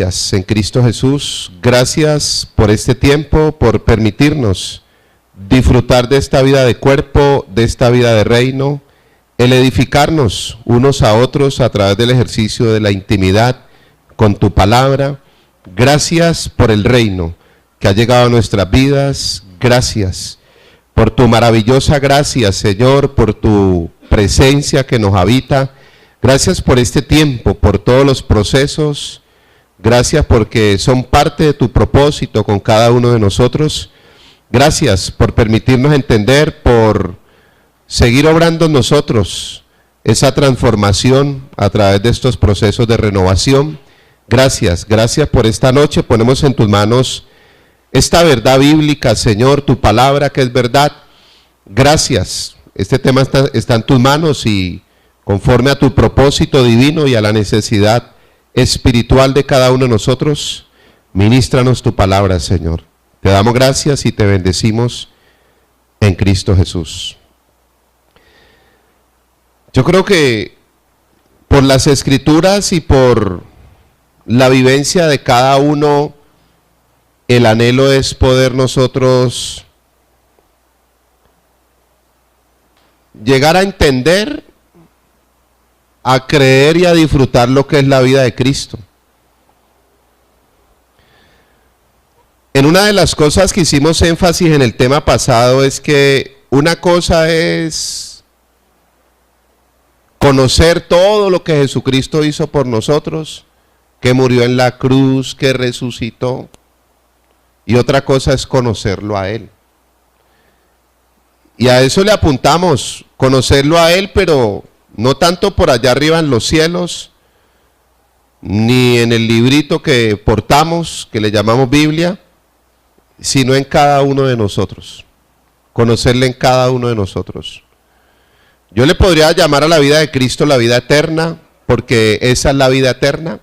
Gracias en Cristo Jesús, gracias por este tiempo, por permitirnos disfrutar de esta vida de cuerpo, de esta vida de reino, el edificarnos unos a otros a través del ejercicio de la intimidad con tu palabra. Gracias por el reino que ha llegado a nuestras vidas, gracias por tu maravillosa gracia, Señor, por tu presencia que nos habita. Gracias por este tiempo, por todos los procesos. Gracias porque son parte de tu propósito con cada uno de nosotros. Gracias por permitirnos entender, por seguir obrando en nosotros esa transformación a través de estos procesos de renovación. Gracias por esta noche. Ponemos en tus manos esta verdad bíblica, Señor, tu palabra que es verdad. Gracias. Este tema está en tus manos y conforme a tu propósito divino y a la necesidad espiritual de cada uno de nosotros, ministranos tu palabra, Señor. Te damos gracias y te bendecimos en Cristo Jesús. Yo creo que por las Escrituras y por la vivencia de cada uno, el anhelo es poder nosotros llegar a entender, a creer y a disfrutar lo que es la vida de Cristo. En una de las cosas que hicimos énfasis en el tema pasado es que una cosa es conocer todo lo que Jesucristo hizo por nosotros, que murió en la cruz, que resucitó, y otra cosa es conocerlo a Él. Y a eso le apuntamos, conocerlo a Él, pero no tanto por allá arriba en los cielos, ni en el librito que portamos, que le llamamos Biblia, sino en cada uno de nosotros, conocerle en cada uno de nosotros. Yo le podría llamar a la vida de Cristo la vida eterna, porque esa es la vida eterna.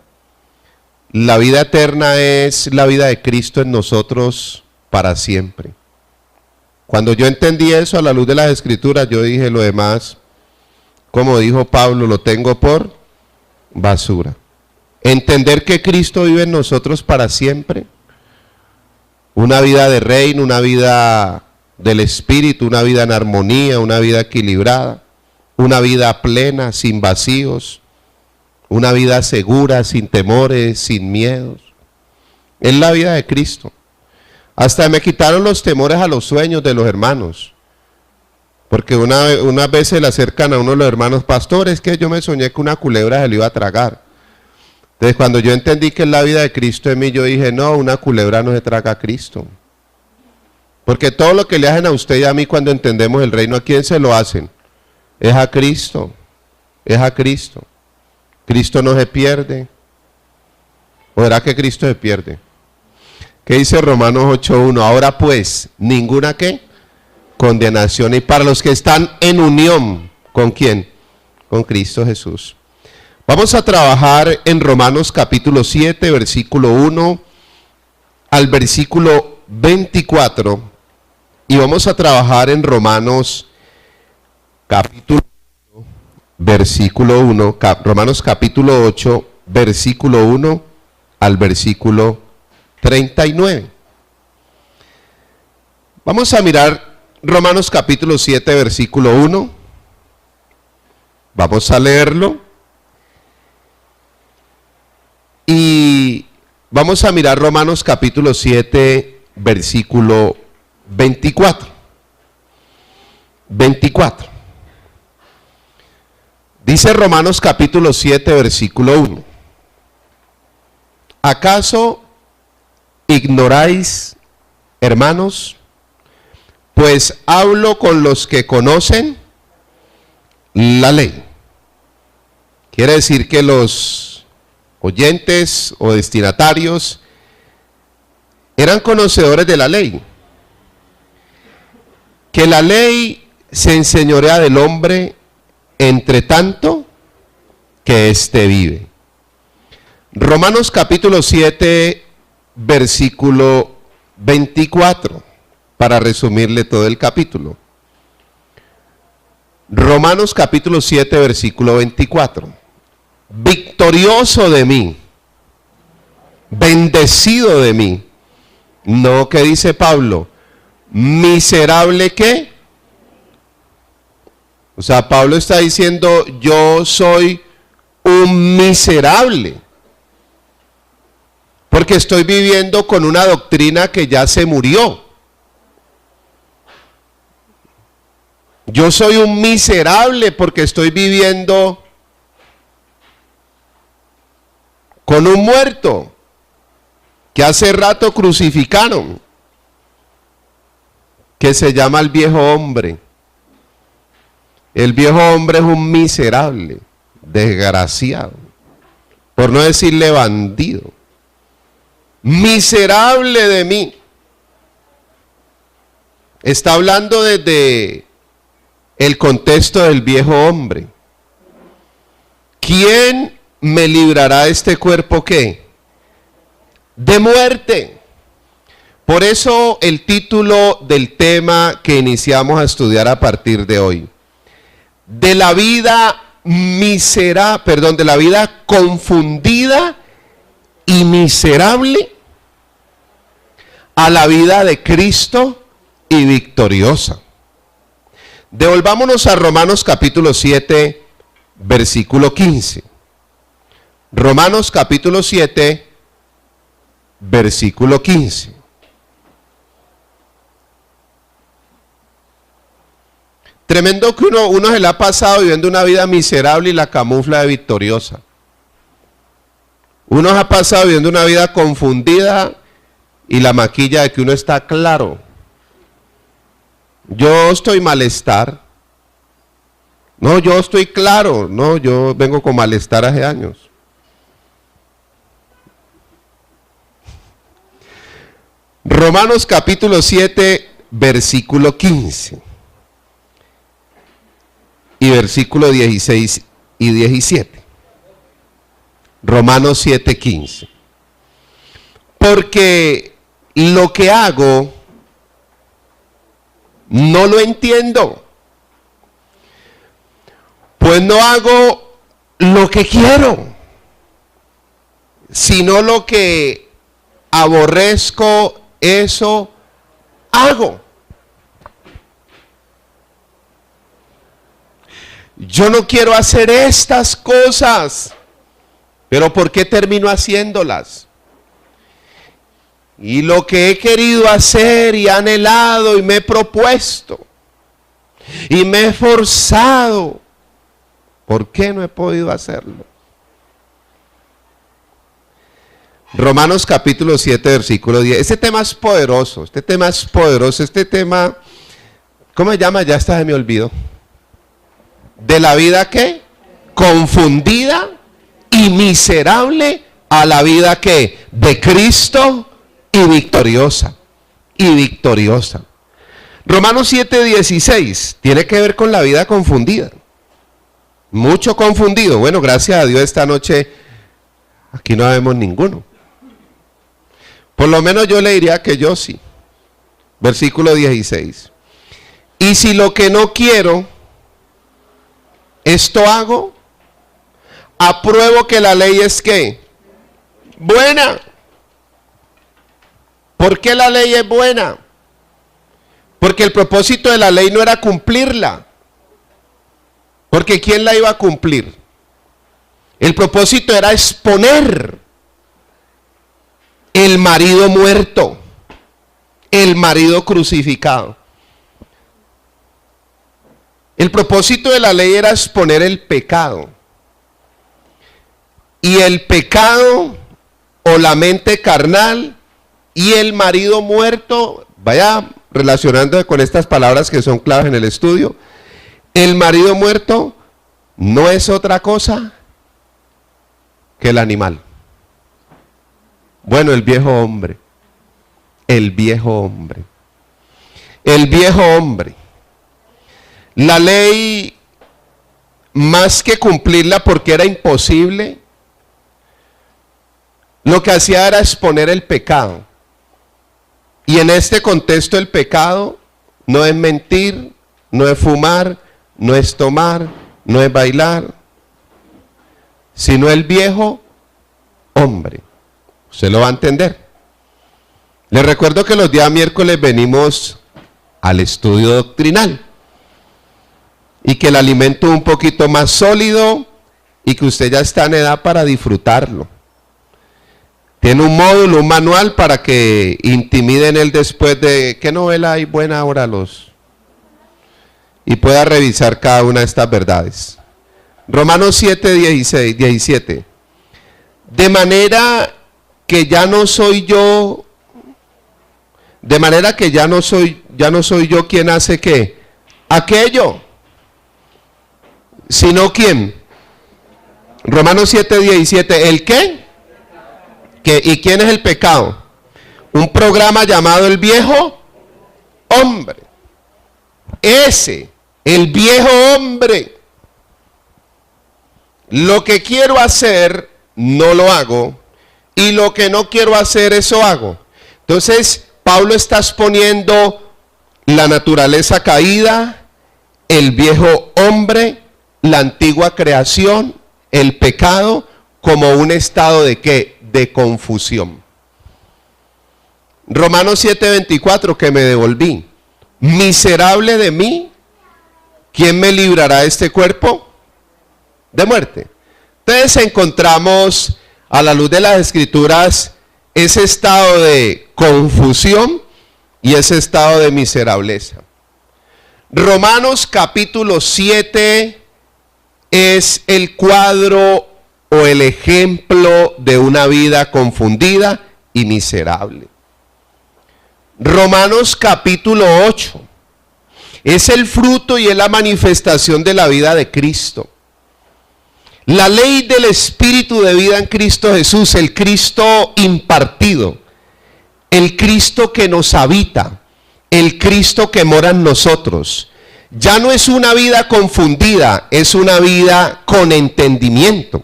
La vida eterna es la vida de Cristo en nosotros para siempre. Cuando yo entendí eso a la luz de las Escrituras, yo dije lo demás, como dijo Pablo, lo tengo por basura. Entender que Cristo vive en nosotros para siempre, una vida de reino, una vida del Espíritu, una vida en armonía, una vida equilibrada, una vida plena, sin vacíos, una vida segura, sin temores, sin miedos. Es la vida de Cristo. Hasta me quitaron los temores a los sueños de los hermanos. Porque unas veces se le acercan a uno de los hermanos, pastores, que yo me soñé que una culebra se lo iba a tragar. Entonces cuando yo entendí que es la vida de Cristo en mí, yo dije, no, una culebra no se traga a Cristo. Porque todo lo que le hacen a usted y a mí cuando entendemos el reino, ¿a quién se lo hacen? Es a Cristo, es a Cristo. Cristo no se pierde. ¿O será que Cristo se pierde? ¿Qué dice Romanos 8:1? Ahora pues, ninguna ¿qué? Condenación. Y para los que están en unión, ¿con quién? Con Cristo Jesús. Vamos a trabajar en Romanos capítulo 7, versículo 1 al versículo 24. Y vamos a trabajar en Romanos capítulo versículo 1, Romanos capítulo 8, versículo 1 al versículo 39. Vamos a mirar Romanos capítulo 7, versículo 1. Vamos a leerlo. Y vamos a mirar Romanos capítulo 7, versículo 24. 24. Dice Romanos capítulo 7, versículo 1. ¿Acaso ignoráis, hermanos? Pues hablo con los que conocen la ley. Quiere decir que los oyentes o destinatarios eran conocedores de la ley. Que la ley se enseñorea del hombre entre tanto que éste vive. Romanos capítulo 7, versículo 24, para resumirle todo el capítulo. Romanos capítulo 7, versículo 24. Victorioso de mí, bendecido de mí. No, ¿qué dice Pablo? ¿Miserable qué? O sea, Pablo está diciendo, yo soy un miserable, porque estoy viviendo con una doctrina que ya se murió. Yo soy un miserable porque estoy viviendo con un muerto que hace rato crucificaron, que se llama el viejo hombre. El viejo hombre es un miserable, desgraciado, por no decirle bandido. Miserable de mí. Está hablando desde el contexto del viejo hombre. ¿Quién me librará de este cuerpo qué? De muerte. Por eso el título del tema que iniciamos a estudiar a partir de hoy. De la vida de la vida confundida y miserable a la vida de Cristo y victoriosa. Devolvámonos a Romanos capítulo 7, versículo 15. Romanos capítulo 7, versículo 15. Tremendo que uno se la ha pasado viviendo una vida miserable y la camufla de victoriosa. Uno se ha pasado viviendo una vida confundida y la maquilla de que uno está claro. Yo estoy malestar. No, yo estoy claro. No, yo vengo con malestar hace años. Romanos capítulo 7, versículo 15. Y versículo 16 y 17. Romanos 7, 15. Porque lo que hago no lo entiendo, pues no hago lo que quiero, sino lo que aborrezco, eso hago. Yo no quiero hacer estas cosas, pero ¿por qué termino haciéndolas? Y lo que he querido hacer y anhelado y me he propuesto y me he esforzado, ¿por qué no he podido hacerlo? Romanos capítulo 7, versículo 10. Este tema es poderoso, este tema, ¿cómo se llama? Ya hasta se me olvidó. De la vida ¿qué? Confundida y miserable a la vida ¿qué? De Cristo y victoriosa. Romanos 7, 16 tiene que ver con la vida confundida. Mucho confundido. Bueno, gracias a Dios esta noche aquí no vemos ninguno. Por lo menos yo le diría que yo sí. Versículo 16. Y si lo que no quiero, esto hago, apruebo que la ley es ¿qué? Buena. ¿Por qué la ley es buena? Porque el propósito de la ley no era cumplirla. Porque ¿quién la iba a cumplir? El propósito era exponer el marido muerto, el marido crucificado. El propósito de la ley era exponer el pecado. Y el pecado o la mente carnal y el marido muerto, vaya relacionándose con estas palabras que son claves en el estudio. El marido muerto no es otra cosa que el animal. Bueno, el viejo hombre. La ley, más que cumplirla porque era imposible, lo que hacía era exponer el pecado. Y en este contexto el pecado no es mentir, no es fumar, no es tomar, no es bailar, sino el viejo hombre. Usted lo va a entender. Les recuerdo que los días miércoles venimos al estudio doctrinal y que el alimento es un poquito más sólido y que usted ya está en edad para disfrutarlo. Tiene un módulo, un manual para que intimiden él después de qué novela hay buena ahora y pueda revisar cada una de estas verdades. Romanos 7, 16, 17. De manera que ya no soy yo, yo quien hace qué, aquello, sino quién. Romanos 7, 17, ¿el qué? ¿Y quién es el pecado? Un programa llamado el viejo hombre. El viejo hombre. Lo que quiero hacer, no lo hago. Y lo que no quiero hacer, eso hago. Entonces, Pablo está exponiendo la naturaleza caída, el viejo hombre, la antigua creación, el pecado, como un estado de ¿qué? De confusión. Romanos 7:24, que me devolví. Miserable de mí, ¿quién me librará de este cuerpo de muerte? Entonces encontramos a la luz de las Escrituras ese estado de confusión y ese estado de miserableza. Romanos capítulo 7 es el cuadro o el ejemplo de una vida confundida y miserable. Romanos capítulo 8 es el fruto y es la manifestación de la vida de Cristo. La ley del Espíritu de vida en Cristo Jesús, el Cristo impartido, el Cristo que nos habita, el Cristo que mora en nosotros. Ya no es una vida confundida, es una vida con entendimiento,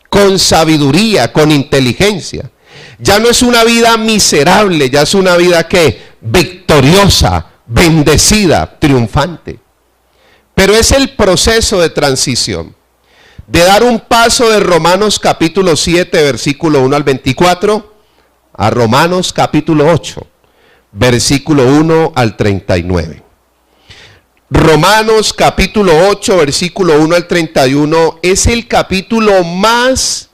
con sabiduría, con inteligencia. Ya no es una vida miserable, ya es una vida que victoriosa, bendecida, triunfante. Pero es el proceso de transición, de dar un paso de Romanos capítulo 7, versículo 1 al 24, a Romanos capítulo 8, versículo 1 al 39. Romanos capítulo 8, versículo 1 al 31, es el capítulo más,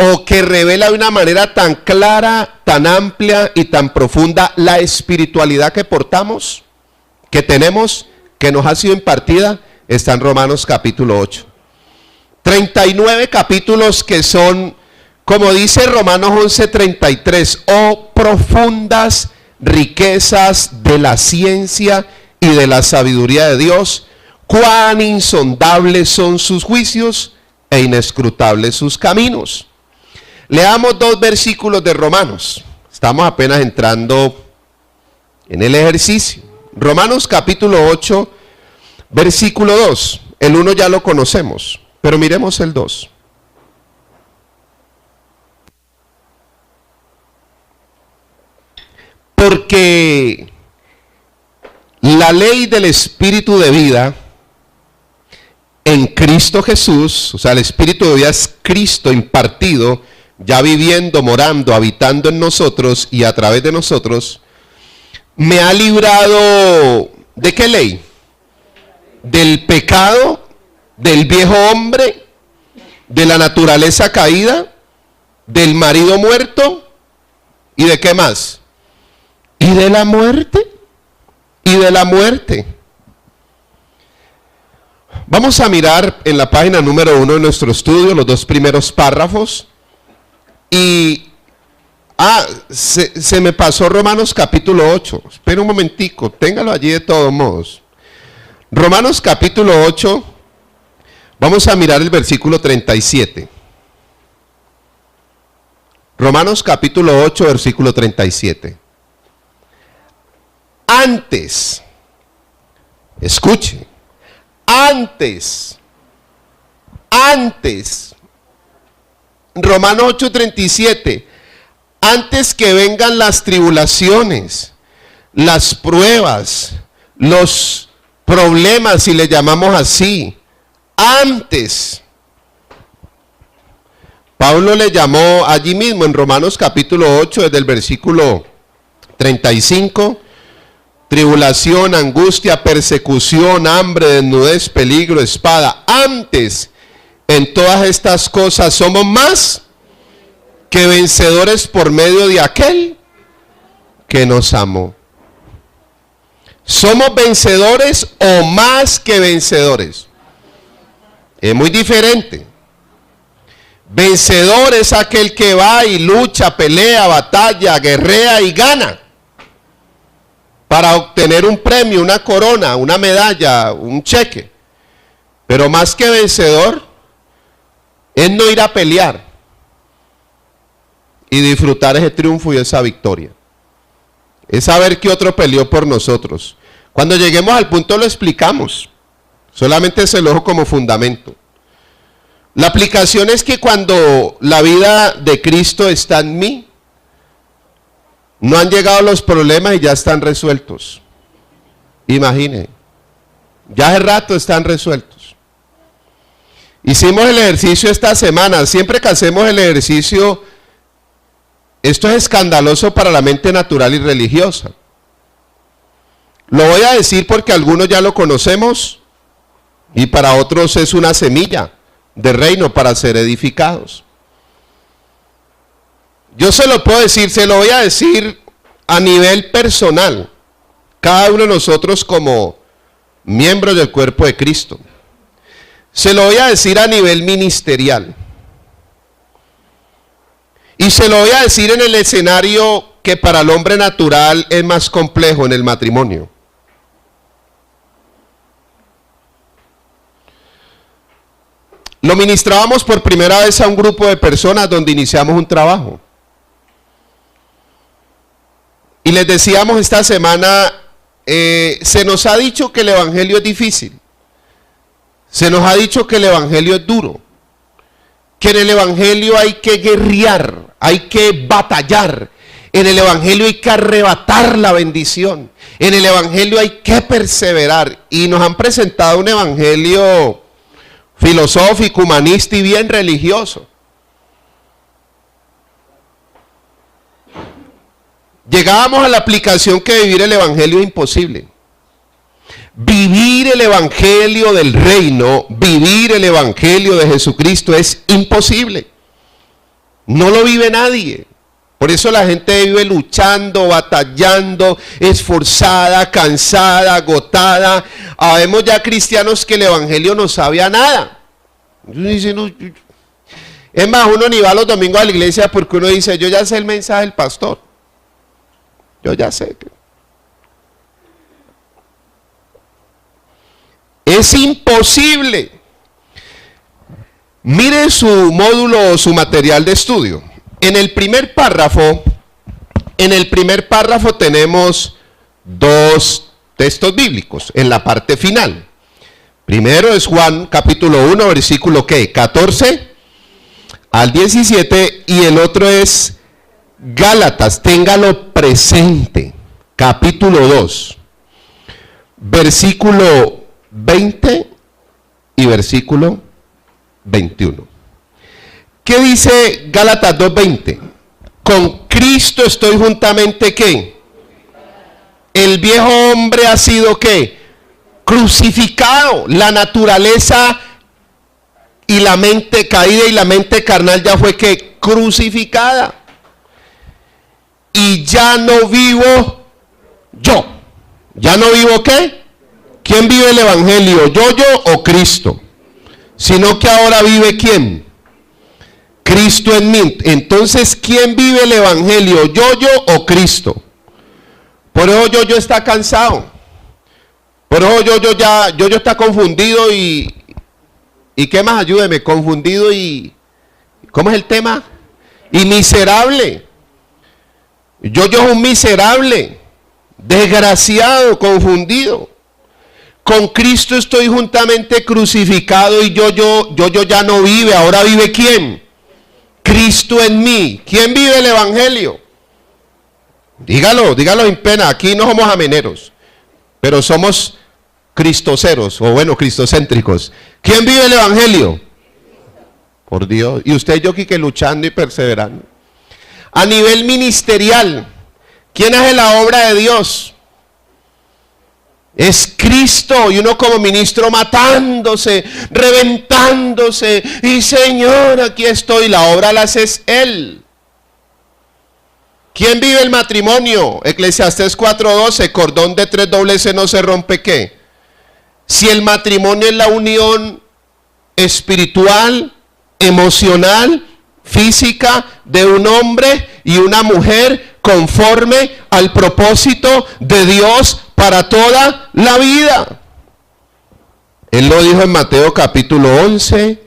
o que revela de una manera tan clara, tan amplia y tan profunda la espiritualidad que portamos, que tenemos, que nos ha sido impartida, está en Romanos capítulo 8. 39 capítulos que son, como dice Romanos 11:33, oh profundas riquezas de la ciencia y de la sabiduría de Dios, cuán insondables son sus juicios e inescrutables sus caminos. Leamos 2 versículos de Romanos. Estamos apenas entrando en el ejercicio. Romanos capítulo 8, versículo 2. El 1 ya lo conocemos, pero miremos el 2. Porque la ley del Espíritu de vida en Cristo Jesús, o sea, el Espíritu de vida es Cristo impartido, ya viviendo, morando, habitando en nosotros y a través de nosotros, me ha librado, ¿de qué ley? Del pecado, del viejo hombre, de la naturaleza caída, del marido muerto, ¿y de qué más? Y de la muerte. Y de la muerte. Vamos a mirar en la página número 1 de nuestro estudio, los 2 primeros párrafos. Y se me pasó Romanos capítulo 8. Espera un momentico, téngalo allí de todos modos. Romanos capítulo 8, vamos a mirar el versículo 37. Romanos capítulo 8, versículo 37. Antes, escuche, antes, Romanos 8:37, antes que vengan las tribulaciones, las pruebas, los problemas, si le llamamos así, antes, Pablo le llamó allí mismo en Romanos capítulo 8, desde el versículo 35, tribulación, angustia, persecución, hambre, desnudez, peligro, espada. Antes, en todas estas cosas somos más que vencedores por medio de aquel que nos amó. ¿Somos vencedores o más que vencedores? Es muy diferente. Vencedor es aquel que va y lucha, pelea, batalla, guerrea y gana para obtener un premio, una corona, una medalla, un cheque. Pero más que vencedor es no ir a pelear y disfrutar ese triunfo y esa victoria. Es saber que otro peleó por nosotros. Cuando lleguemos al punto lo explicamos. Solamente se lo dejo como fundamento. La aplicación es que cuando la vida de Cristo está en mí, no han llegado los problemas y ya están resueltos. Imagine, ya hace rato están resueltos. Hicimos el ejercicio esta semana. Siempre que hacemos el ejercicio, esto es escandaloso para la mente natural y religiosa. Lo voy a decir porque algunos ya lo conocemos y para otros es una semilla de reino para ser edificados. Yo se lo puedo decir, se lo voy a decir a nivel personal, cada uno de nosotros como miembros del cuerpo de Cristo. Se lo voy a decir a nivel ministerial. Y se lo voy a decir en el escenario que para el hombre natural es más complejo, en el matrimonio. Lo ministrábamos por primera vez a un grupo de personas donde iniciamos un trabajo. Y les decíamos esta semana, se nos ha dicho que el evangelio es difícil. Se nos ha dicho que el evangelio es duro. Que en el evangelio hay que guerrear, hay que batallar. En el evangelio hay que arrebatar la bendición. En el evangelio hay que perseverar. Y nos han presentado un evangelio filosófico, humanista y bien religioso. Llegábamos a la aplicación que vivir el evangelio es imposible. Vivir el evangelio del reino, vivir el evangelio de Jesucristo es imposible. No lo vive nadie. Por eso la gente vive luchando, batallando, esforzada, cansada, agotada. Habemos ya cristianos que el evangelio no sabe a nada. Es más, uno ni va los domingos a la iglesia porque uno dice, yo ya sé el mensaje del pastor. Yo ya sé que es imposible. Mire su módulo o su material de estudio. En el primer párrafo tenemos dos textos bíblicos en la parte final. Primero es Juan capítulo 1, versículo ¿qué? 14 al 17, y el otro es Gálatas, téngalo presente, capítulo 2, versículo 20 y versículo 21. ¿Qué dice Gálatas 2:20? Con Cristo estoy juntamente, ¿qué? El viejo hombre ha sido, ¿qué? Crucificado. La naturaleza y la mente caída y la mente carnal ya fue, ¿qué? Crucificada. Y ya no vivo yo. ¿Ya no vivo qué? ¿Quién vive el evangelio? ¿Yo o Cristo? Sino que ahora vive ¿quién? Cristo en mí. Entonces, ¿quién vive el evangelio? ¿Yo o Cristo? Por eso yo está cansado. Por eso yo está confundido y ¿qué más? Ayúdeme, confundido y ¿cómo es el tema? Y miserable. Yo es un miserable, desgraciado, confundido. Con Cristo estoy juntamente crucificado y yo ya no vive. Ahora vive ¿quién? Cristo en mí. ¿Quién vive el evangelio? Dígalo sin pena. Aquí no somos ameneros, pero somos cristoceros, o bueno, cristocéntricos. ¿Quién vive el evangelio? Por Dios. Y usted y yo que luchando y perseverando. A nivel ministerial, ¿quién hace la obra de Dios? Es Cristo, y uno como ministro matándose, reventándose, y Señor, aquí estoy, la obra la hace Él. ¿Quién vive el matrimonio? Eclesiastés 4:12, cordón de 3 dobleces no se rompe, ¿qué? Si el matrimonio es la unión espiritual, emocional, física de un hombre y una mujer conforme al propósito de Dios para toda la vida. Él lo dijo en Mateo capítulo 11,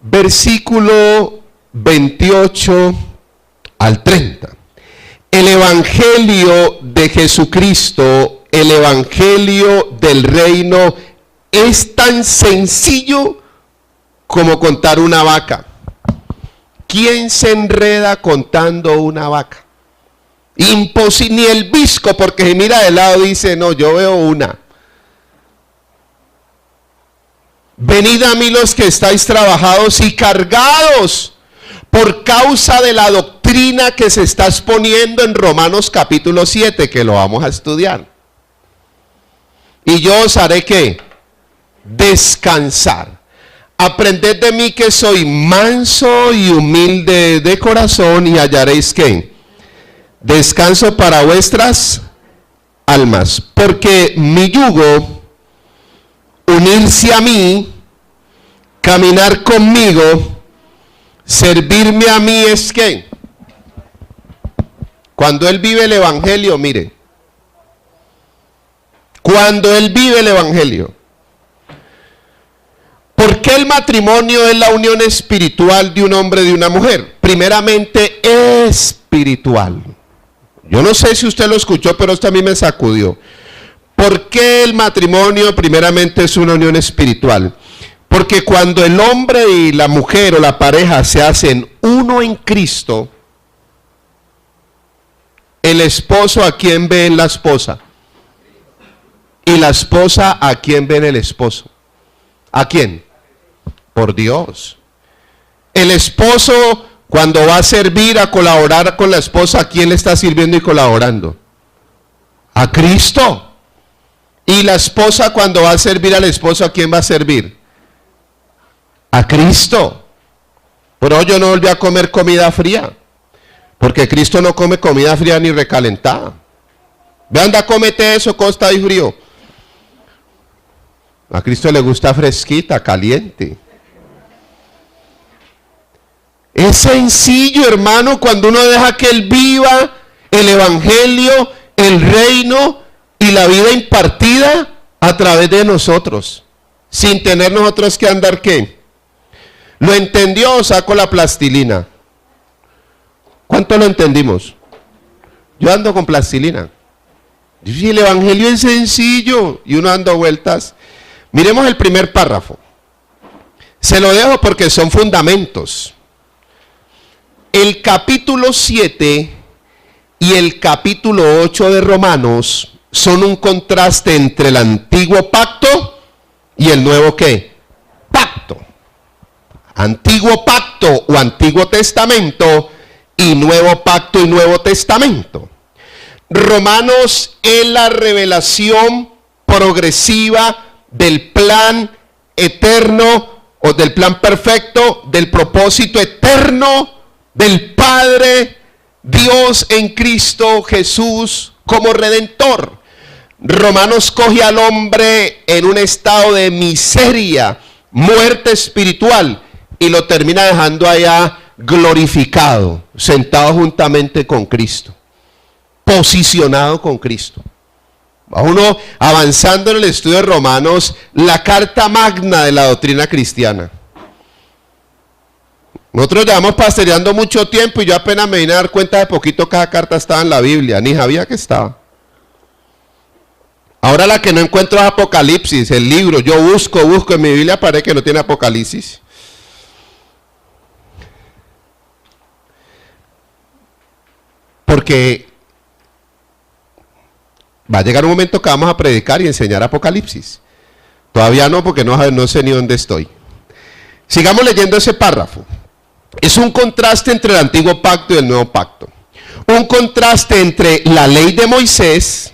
versículo 28 al 30. El evangelio de Jesucristo, el evangelio del reino, es tan sencillo como contar una vaca. ¿Quién se enreda contando una vaca? Imposible, ni el visco, porque si mira de lado dice, no, yo veo una. Venid a mí los que estáis trabajados y cargados por causa de la doctrina que se está exponiendo en Romanos capítulo 7, que lo vamos a estudiar. Y yo os haré ¿qué? Descansar. Aprended de mí que soy manso y humilde de corazón y hallaréis ¿qué? Descanso para vuestras almas. Porque mi yugo, unirse a mí, caminar conmigo, servirme a mí es ¿qué? Cuando Él vive el evangelio, mire. Cuando Él vive el evangelio. ¿Por qué el matrimonio es la unión espiritual de un hombre y de una mujer? Primeramente espiritual. Yo no sé si usted lo escuchó, pero esto a mí me sacudió. ¿Por qué el matrimonio primeramente es una unión espiritual? Porque cuando el hombre y la mujer o la pareja se hacen uno en Cristo, el esposo a quién ve en la esposa y la esposa a quién ve en el esposo. ¿A quién? Por Dios. El esposo cuando va a servir, a colaborar con la esposa, ¿a quién le está sirviendo y colaborando? A Cristo. Y la esposa cuando va a servir al esposo, ¿a quién va a servir? A Cristo. Por hoy yo no volví a comer comida fría, porque Cristo no come comida fría ni recalentada. Ve, anda, cómete eso, costa y frío. A Cristo le gusta fresquita, caliente. Es sencillo, hermano, cuando uno deja que Él viva el evangelio, el reino y la vida impartida a través de nosotros, sin tener nosotros que andar ¿qué? ¿Lo entendió? Saco la plastilina. ¿Cuánto lo entendimos? Yo ando con plastilina. Y el evangelio es sencillo y uno anda vueltas. Miremos el primer párrafo. Se lo dejo porque son fundamentos. El capítulo 7 y el capítulo 8 de Romanos son un contraste entre el antiguo pacto y el nuevo ¿qué? Pacto. Antiguo pacto o antiguo testamento y nuevo pacto y nuevo testamento. Romanos es la revelación progresiva del plan eterno o del plan perfecto, del propósito eterno del Padre Dios en Cristo Jesús como Redentor. Romanos coge al hombre en un estado de miseria, muerte espiritual, y lo termina dejando allá glorificado, sentado juntamente con Cristo, posicionado con Cristo. Va uno avanzando en el estudio de Romanos, la carta magna de la doctrina cristiana. Nosotros llevamos pastoreando mucho tiempo y yo apenas me vine a dar cuenta de poquito que esa carta estaba en la Biblia, ni sabía que estaba. Ahora la que no encuentro es Apocalipsis, el libro. Yo busco en mi Biblia, parece que no tiene Apocalipsis. Porque va a llegar un momento que vamos a predicar y enseñar Apocalipsis. Todavía no, porque no sé ni dónde estoy. Sigamos leyendo ese párrafo. Es un contraste entre el antiguo pacto y el nuevo pacto. Un contraste entre la ley de Moisés,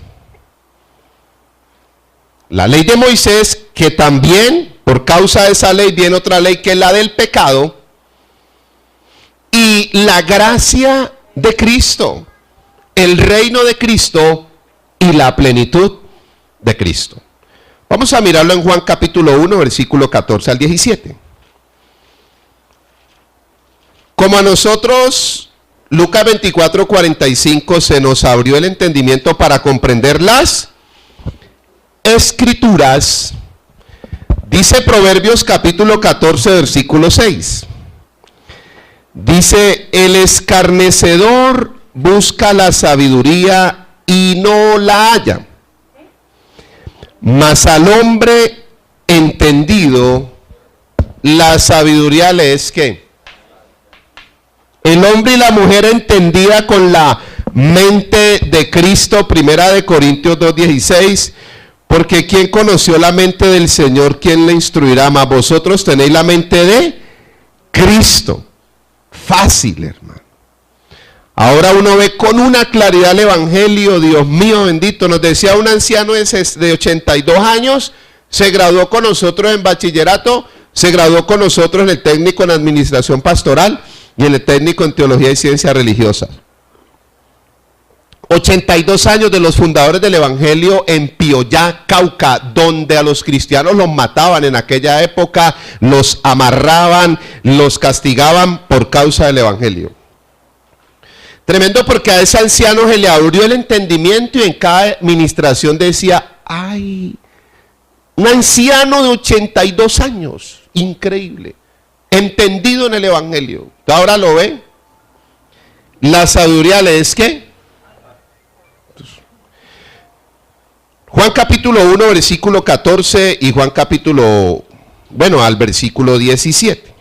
que también por causa de esa ley viene otra ley que es la del pecado, y la gracia de Cristo, el reino de Cristo y la plenitud de Cristo. Vamos a mirarlo en Juan capítulo 1, versículo 14 al 17. Como a nosotros, Lucas 24, 45, se nos abrió el entendimiento para comprender las Escrituras, dice Proverbios capítulo 14, versículo 6. Dice, el escarnecedor busca la sabiduría y no la halla, mas al hombre entendido la sabiduría le es ¿qué? El hombre y la mujer entendida con la mente de Cristo, primera de Corintios 2:16, porque ¿quién conoció la mente del Señor? ¿Quién le instruirá? Mas vosotros tenéis la mente de Cristo. Fácil, hermano. Ahora uno ve con una claridad el evangelio. Dios mío bendito. Nos decía un anciano de 82 años, se graduó con nosotros en bachillerato, se graduó con nosotros en el técnico en administración pastoral y en el técnico en teología y ciencias religiosas. 82 años de los fundadores del evangelio en Pioyá, Cauca, donde a los cristianos los mataban en aquella época, los amarraban, los castigaban por causa del evangelio. Tremendo, porque a ese anciano se le abrió el entendimiento y en cada ministración decía, ay, un anciano de 82 años, increíble, entendido en el evangelio. Ahora lo ve, la sabiduría le es ¿qué? Juan capítulo 1, versículo 14 y Juan capítulo, al versículo 17.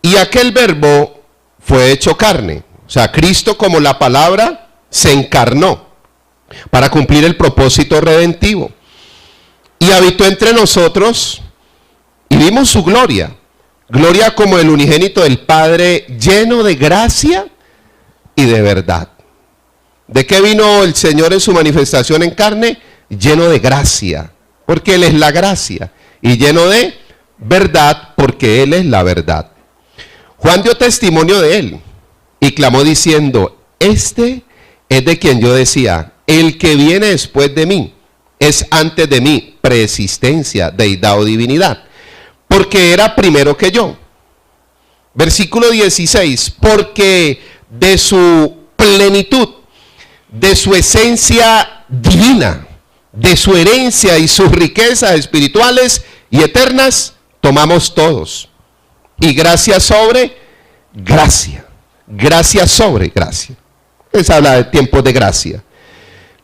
Y aquel verbo fue hecho carne. O sea, Cristo como la palabra se encarnó para cumplir el propósito redentivo. Y habitó entre nosotros y vimos su gloria. Gloria como el unigénito del Padre, lleno de gracia y de verdad. ¿De qué vino el Señor en su manifestación en carne? Lleno de gracia, porque Él es la gracia. Y lleno de verdad, porque Él es la verdad. Juan dio testimonio de Él y clamó diciendo, este es de quien yo decía, el que viene después de mí es antes de mí, preexistencia, deidad o divinidad, porque era primero que yo. Versículo 16, porque de su plenitud, de su esencia divina, de su herencia y sus riquezas espirituales y eternas, tomamos todos. Y gracia sobre gracia, gracia sobre gracia. Les habla de tiempos de gracia.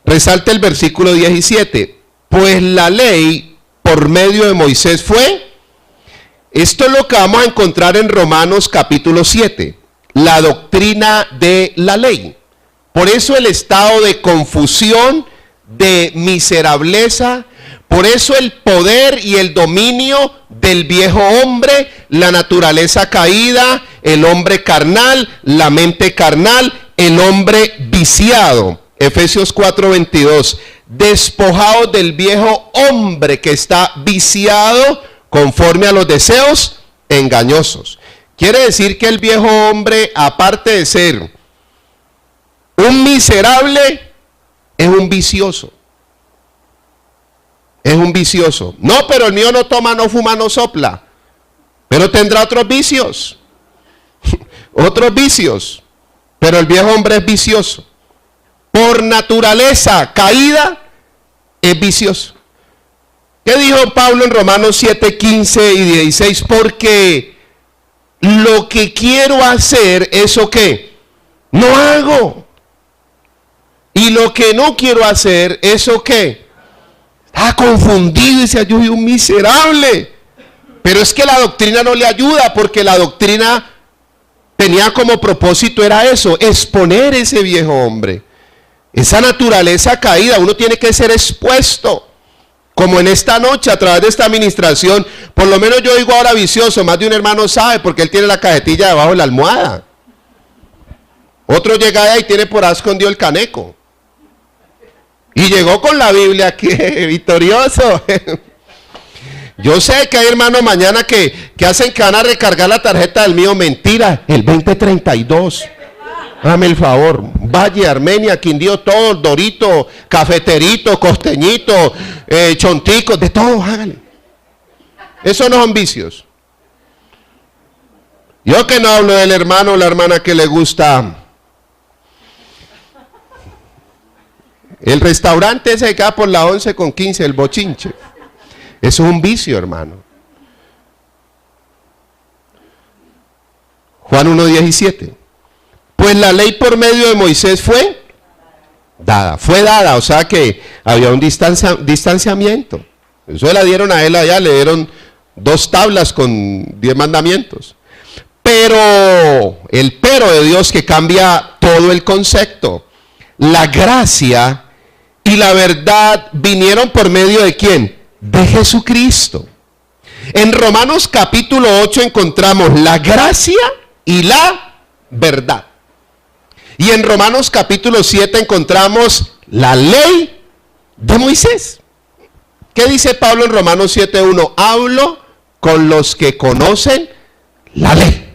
Resalta el versículo 17, pues la ley por medio de Moisés fue. Esto es lo que vamos a encontrar en Romanos capítulo 7, la doctrina de la ley. Por eso el estado de confusión, de miserableza, por eso el poder y el dominio del viejo hombre, la naturaleza caída, el hombre carnal, la mente carnal, el hombre viciado. Efesios 4:22, despojados del viejo hombre que está viciado conforme a los deseos engañosos. Quiere decir que el viejo hombre, aparte de ser un miserable, es un vicioso. Es un vicioso. No, pero el mío no toma, no fuma, no sopla. Pero tendrá otros vicios. Otros vicios. Pero el viejo hombre es vicioso. Por naturaleza caída, es vicioso. ¿Qué dijo Pablo en Romanos 7, 15 y 16? Porque lo que quiero hacer, ¿eso qué? No hago. Y lo que no quiero hacer, ¿eso qué? Está confundido y dice, yo soy un miserable. Pero es que la doctrina no le ayuda, porque la doctrina tenía como propósito, era eso, exponer ese viejo hombre. Esa naturaleza caída, uno tiene que ser expuesto, Como en esta noche, a través de esta administración, por lo menos yo oigo ahora vicioso, más de un hermano sabe, porque él tiene la cajetilla debajo de la almohada. Otro llega allá y tiene por ahí escondido el caneco. Y llegó con la Biblia aquí, victorioso. Yo sé que hay hermanos mañana que hacen que van a recargar la tarjeta del mío. Mentira, el 2032. Dame el favor. Valle, Armenia, Quindío, todo, Dorito, Cafeterito, Costeñito, Chontico, de todo, hágale. Esos no son vicios. Yo que no hablo del hermano o la hermana que le gusta el restaurante ese que queda por la 11/15, el bochinche. Eso es un vicio, hermano. Juan 1:17. Pues la ley por medio de Moisés fue dada, o sea que había un distanciamiento. Eso la dieron a él allá, le dieron 2 tablas con 10 mandamientos. Pero, el pero de Dios que cambia todo el concepto. La gracia y la verdad vinieron por medio de ¿quién? De Jesucristo. En Romanos capítulo 8 encontramos la gracia y la verdad. Y en Romanos capítulo 7 encontramos la ley de Moisés. ¿Qué dice Pablo en Romanos 7:1? Hablo con los que conocen la ley.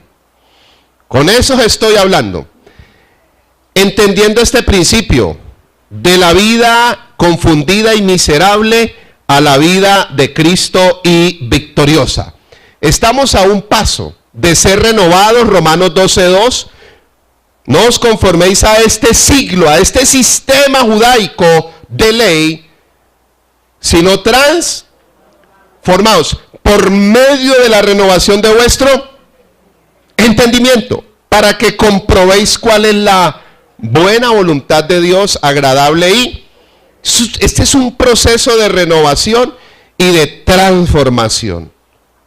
Con eso estoy hablando. Entendiendo este principio de la vida confundida y miserable a la vida de Cristo y victoriosa. Estamos a un paso de ser renovados, Romanos 12:2. No os conforméis a este siglo, a este sistema judaico de ley, sino transformaos por medio de la renovación de vuestro entendimiento, para que comprobéis cuál es la buena voluntad de Dios, agradable y... Este es un proceso de renovación y de transformación.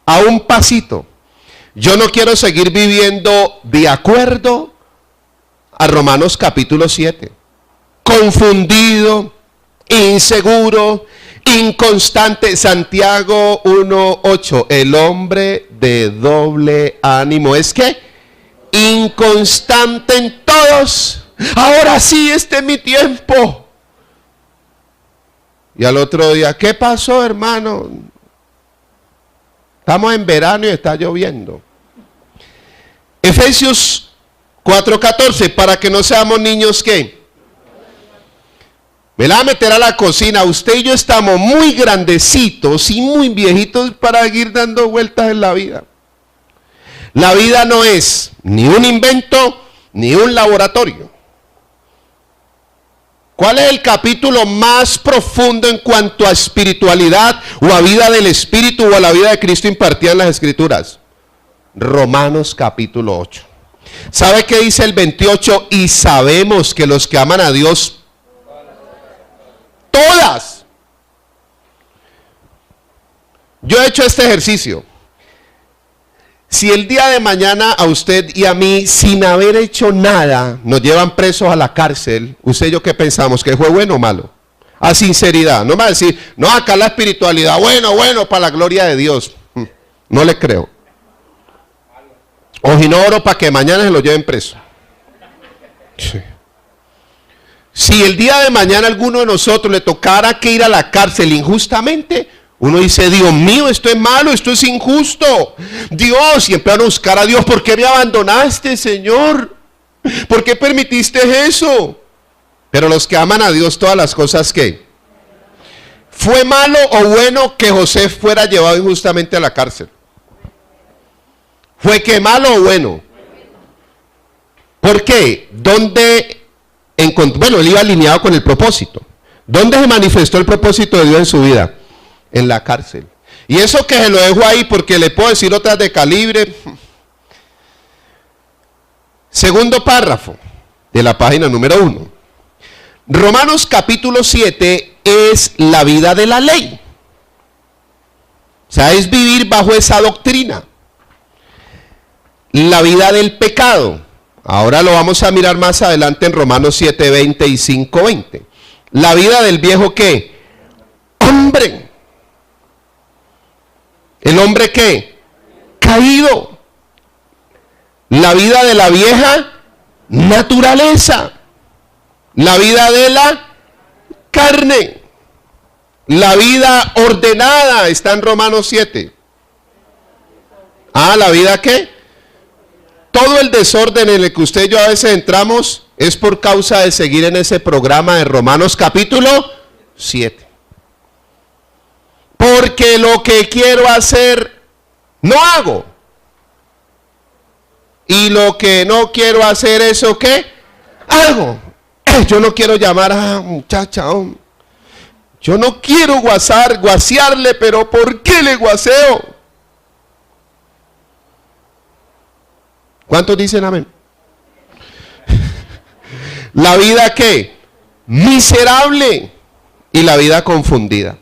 A un pasito. Yo no quiero seguir viviendo de acuerdo a Romanos capítulo 7. Confundido, inseguro, inconstante. Santiago 1:8. El hombre de doble ánimo es que inconstante en todos. Ahora sí, este es mi tiempo. Y al otro día, ¿qué pasó, hermano? Estamos en verano y está lloviendo. Efesios 4:14, para que no seamos niños, ¿qué? Me la voy a meter a la cocina. Usted y yo estamos muy grandecitos y muy viejitos para seguir dando vueltas en la vida. La vida no es ni un invento, ni un laboratorio. ¿Cuál es el capítulo más profundo en cuanto a espiritualidad o a vida del Espíritu o a la vida de Cristo impartida en las Escrituras? Romanos capítulo 8. ¿Sabe qué dice el 28? Y sabemos que los que aman a Dios, todas. Yo he hecho este ejercicio. Si el día de mañana a usted y a mí, sin haber hecho nada, nos llevan presos a la cárcel, usted y yo, ¿qué pensamos? ¿Que fue bueno o malo? A sinceridad. No me va a decir, no, acá la espiritualidad, bueno, para la gloria de Dios. No le creo. O si no, oro para que mañana se lo lleven preso. Sí. Si el día de mañana a alguno de nosotros le tocara que ir a la cárcel injustamente, uno dice, Dios mío, esto es malo, esto es injusto. Dios, siempre van a buscar a Dios. ¿Por qué me abandonaste, Señor? ¿Por qué permitiste eso? Pero los que aman a Dios, todas las cosas, ¿qué? ¿Fue malo o bueno que José fuera llevado injustamente a la cárcel? ¿Fue que malo o bueno? ¿Por qué? ¿Dónde encontró? Bueno, él iba alineado con el propósito. ¿Dónde se manifestó el propósito de Dios en su vida? En la cárcel. Y eso que se lo dejo ahí porque le puedo decir otras de calibre. Segundo párrafo de la página número 1. Romanos capítulo 7 es la vida de la ley. O sea, es vivir bajo esa doctrina. La vida del pecado. Ahora lo vamos a mirar más adelante en Romanos 7:20 y 5:20. La vida del viejo, ¿qué? Hombre. ¿El hombre qué? Caído. La vida de la vieja naturaleza. La vida de la carne. La vida ordenada está en Romanos 7. ¿La vida qué? Todo el desorden en el que usted y yo a veces entramos es por causa de seguir en ese programa de Romanos capítulo 7. Porque lo que quiero hacer, no hago. Y lo que no quiero hacer, ¿eso qué? Hago. Yo no quiero llamar a muchacha, yo no quiero guasearle, pero ¿por qué le guaseo? ¿Cuántos dicen amén? La vida ¿qué? Miserable. Y la vida confundida.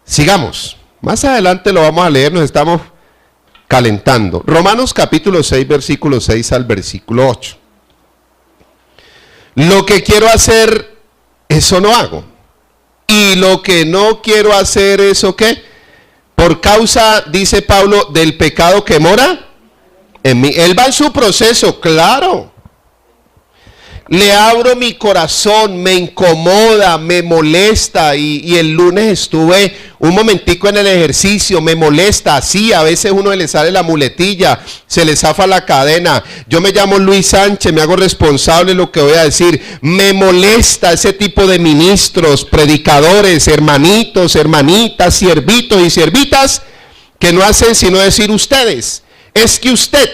Sigamos. Más adelante lo vamos a leer, nos estamos calentando. Romanos capítulo 6, versículo 6 al versículo 8. Lo que quiero hacer, eso no hago. Y lo que no quiero hacer, ¿eso qué? Por causa, dice Pablo, del pecado que mora en mí. Él va en su proceso, claro. Le abro mi corazón, me incomoda, me molesta y el lunes estuve un momentico en el ejercicio, me molesta, así a veces uno le sale la muletilla, se le zafa la cadena. Yo me llamo Luis Sánchez, me hago responsable de lo que voy a decir. Me molesta ese tipo de ministros, predicadores, hermanitos, hermanitas, siervitos y siervitas que no hacen sino decir ustedes, es que usted,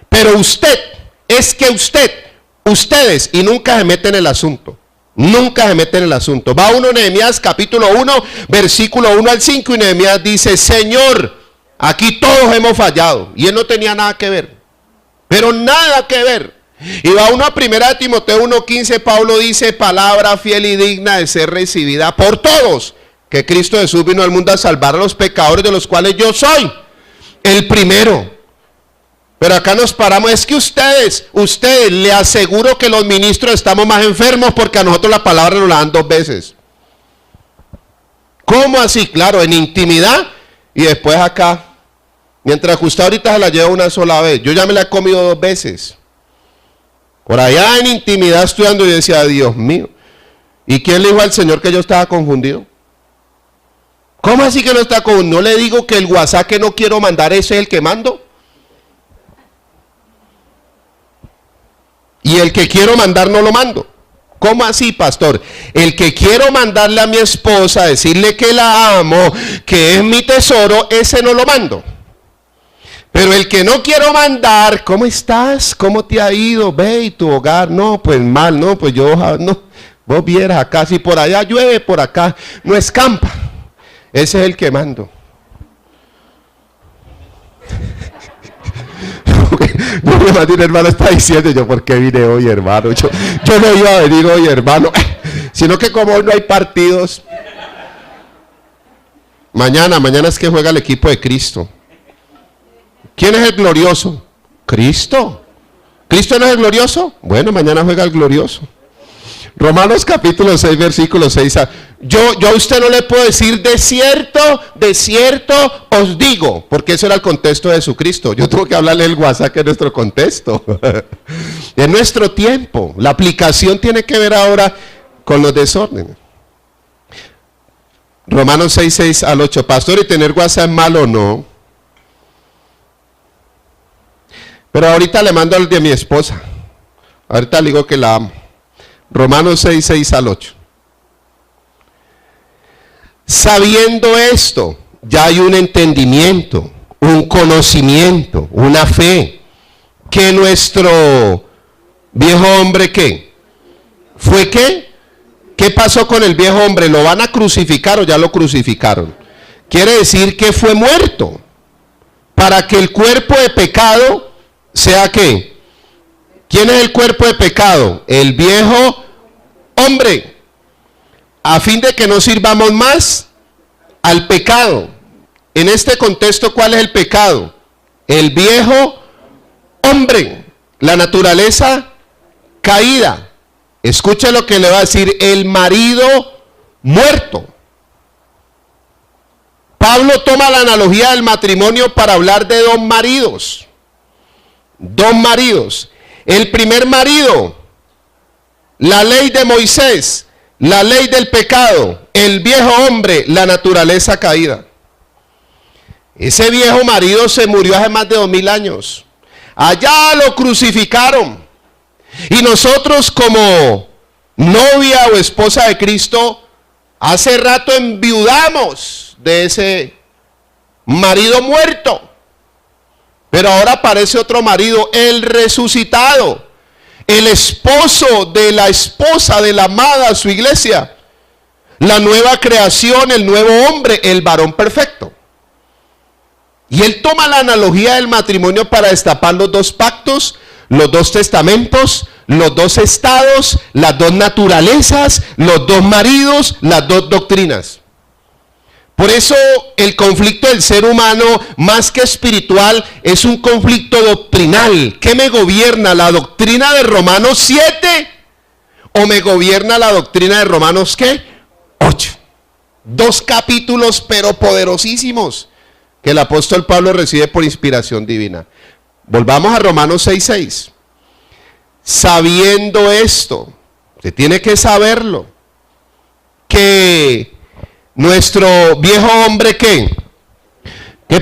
pero usted, es que usted. Ustedes, y nunca se meten en el asunto. Nunca se meten en el asunto. Va uno, Nehemías capítulo 1, versículo 1 al 5, y Nehemías dice, Señor, aquí todos hemos fallado. Y él no tenía nada que ver. Pero nada que ver. Y va uno a 1 Timoteo 1:15, Pablo dice, palabra fiel y digna de ser recibida por todos, que Cristo Jesús vino al mundo a salvar a los pecadores, de los cuales yo soy el primero. Pero acá nos paramos, es que ustedes, le aseguro que los ministros estamos más enfermos porque a nosotros la palabra nos la dan 2 veces. ¿Cómo así? Claro, en intimidad y después acá. Mientras que usted ahorita se la lleva una sola vez. Yo ya me la he comido 2 veces. Por allá en intimidad estudiando y decía, Dios mío. ¿Y quién le dijo al Señor que yo estaba confundido? ¿Cómo así que no está confundido? ¿No le digo que el WhatsApp que no quiero mandar ese es el que mando? Y el que quiero mandar no lo mando. ¿Cómo así, pastor? El que quiero mandarle a mi esposa, decirle que la amo, que es mi tesoro, ese no lo mando. Pero el que no quiero mandar, ¿cómo estás? ¿Cómo te ha ido? Ve, y tu hogar. No, pues mal, no, pues yo, no. Vos vieras acá, si por allá llueve, por acá no escampa. Ese es el que mando. Yo me imagino, hermano, está diciendo, yo, ¿por qué vine hoy, hermano? Yo no iba a venir hoy, hermano. Sino que como hoy no hay partidos. Mañana es que juega el equipo de Cristo. ¿Quién es el glorioso? Cristo. ¿Cristo no es el glorioso? Bueno, mañana juega el glorioso. Romanos capítulo 6, versículo 6. Yo a usted no le puedo decir de cierto os digo, porque eso era el contexto de Jesucristo. Yo tengo que hablarle el WhatsApp, que es nuestro contexto. En nuestro tiempo. La aplicación tiene que ver ahora con los desórdenes. Romanos 6, 6 al 8. Pastor, ¿y tener WhatsApp es malo o no? Pero ahorita le mando al de mi esposa. Ahorita le digo que la amo. Romanos 6, 6 al 8. Sabiendo esto, ya hay un entendimiento, un conocimiento, una fe, que nuestro viejo hombre, ¿qué? ¿Fue qué? ¿Qué pasó con el viejo hombre? ¿Lo van a crucificar o ya lo crucificaron? Quiere decir que fue muerto, para que el cuerpo de pecado sea ¿qué? ¿Quién es el cuerpo de pecado? El viejo hombre, a fin de que no sirvamos más al pecado. En este contexto, ¿cuál es el pecado? El viejo hombre, la naturaleza caída. Escuche lo que le va a decir: el marido muerto. Pablo toma la analogía del matrimonio para hablar de dos maridos. Dos maridos. El primer marido, la ley de Moisés, la ley del pecado, el viejo hombre, la naturaleza caída. Ese viejo marido se murió hace más de 2000 años. Allá lo crucificaron. Y nosotros, como novia o esposa de Cristo, hace rato enviudamos de ese marido muerto. Pero ahora aparece otro marido, el resucitado, el esposo de la esposa de la amada, su iglesia, la nueva creación, el nuevo hombre, el varón perfecto. Y él toma la analogía del matrimonio para destapar los dos pactos, los dos testamentos, los dos estados, las dos naturalezas, los dos maridos, las dos doctrinas. Por eso el conflicto del ser humano, más que espiritual, es un conflicto doctrinal. ¿Qué me gobierna? ¿La doctrina de Romanos 7? ¿O me gobierna la doctrina de Romanos qué? 8. 2 capítulos pero poderosísimos que el apóstol Pablo recibe por inspiración divina. Volvamos a Romanos 6:6. Sabiendo esto, usted tiene que saberlo, que nuestro viejo hombre, ¿qué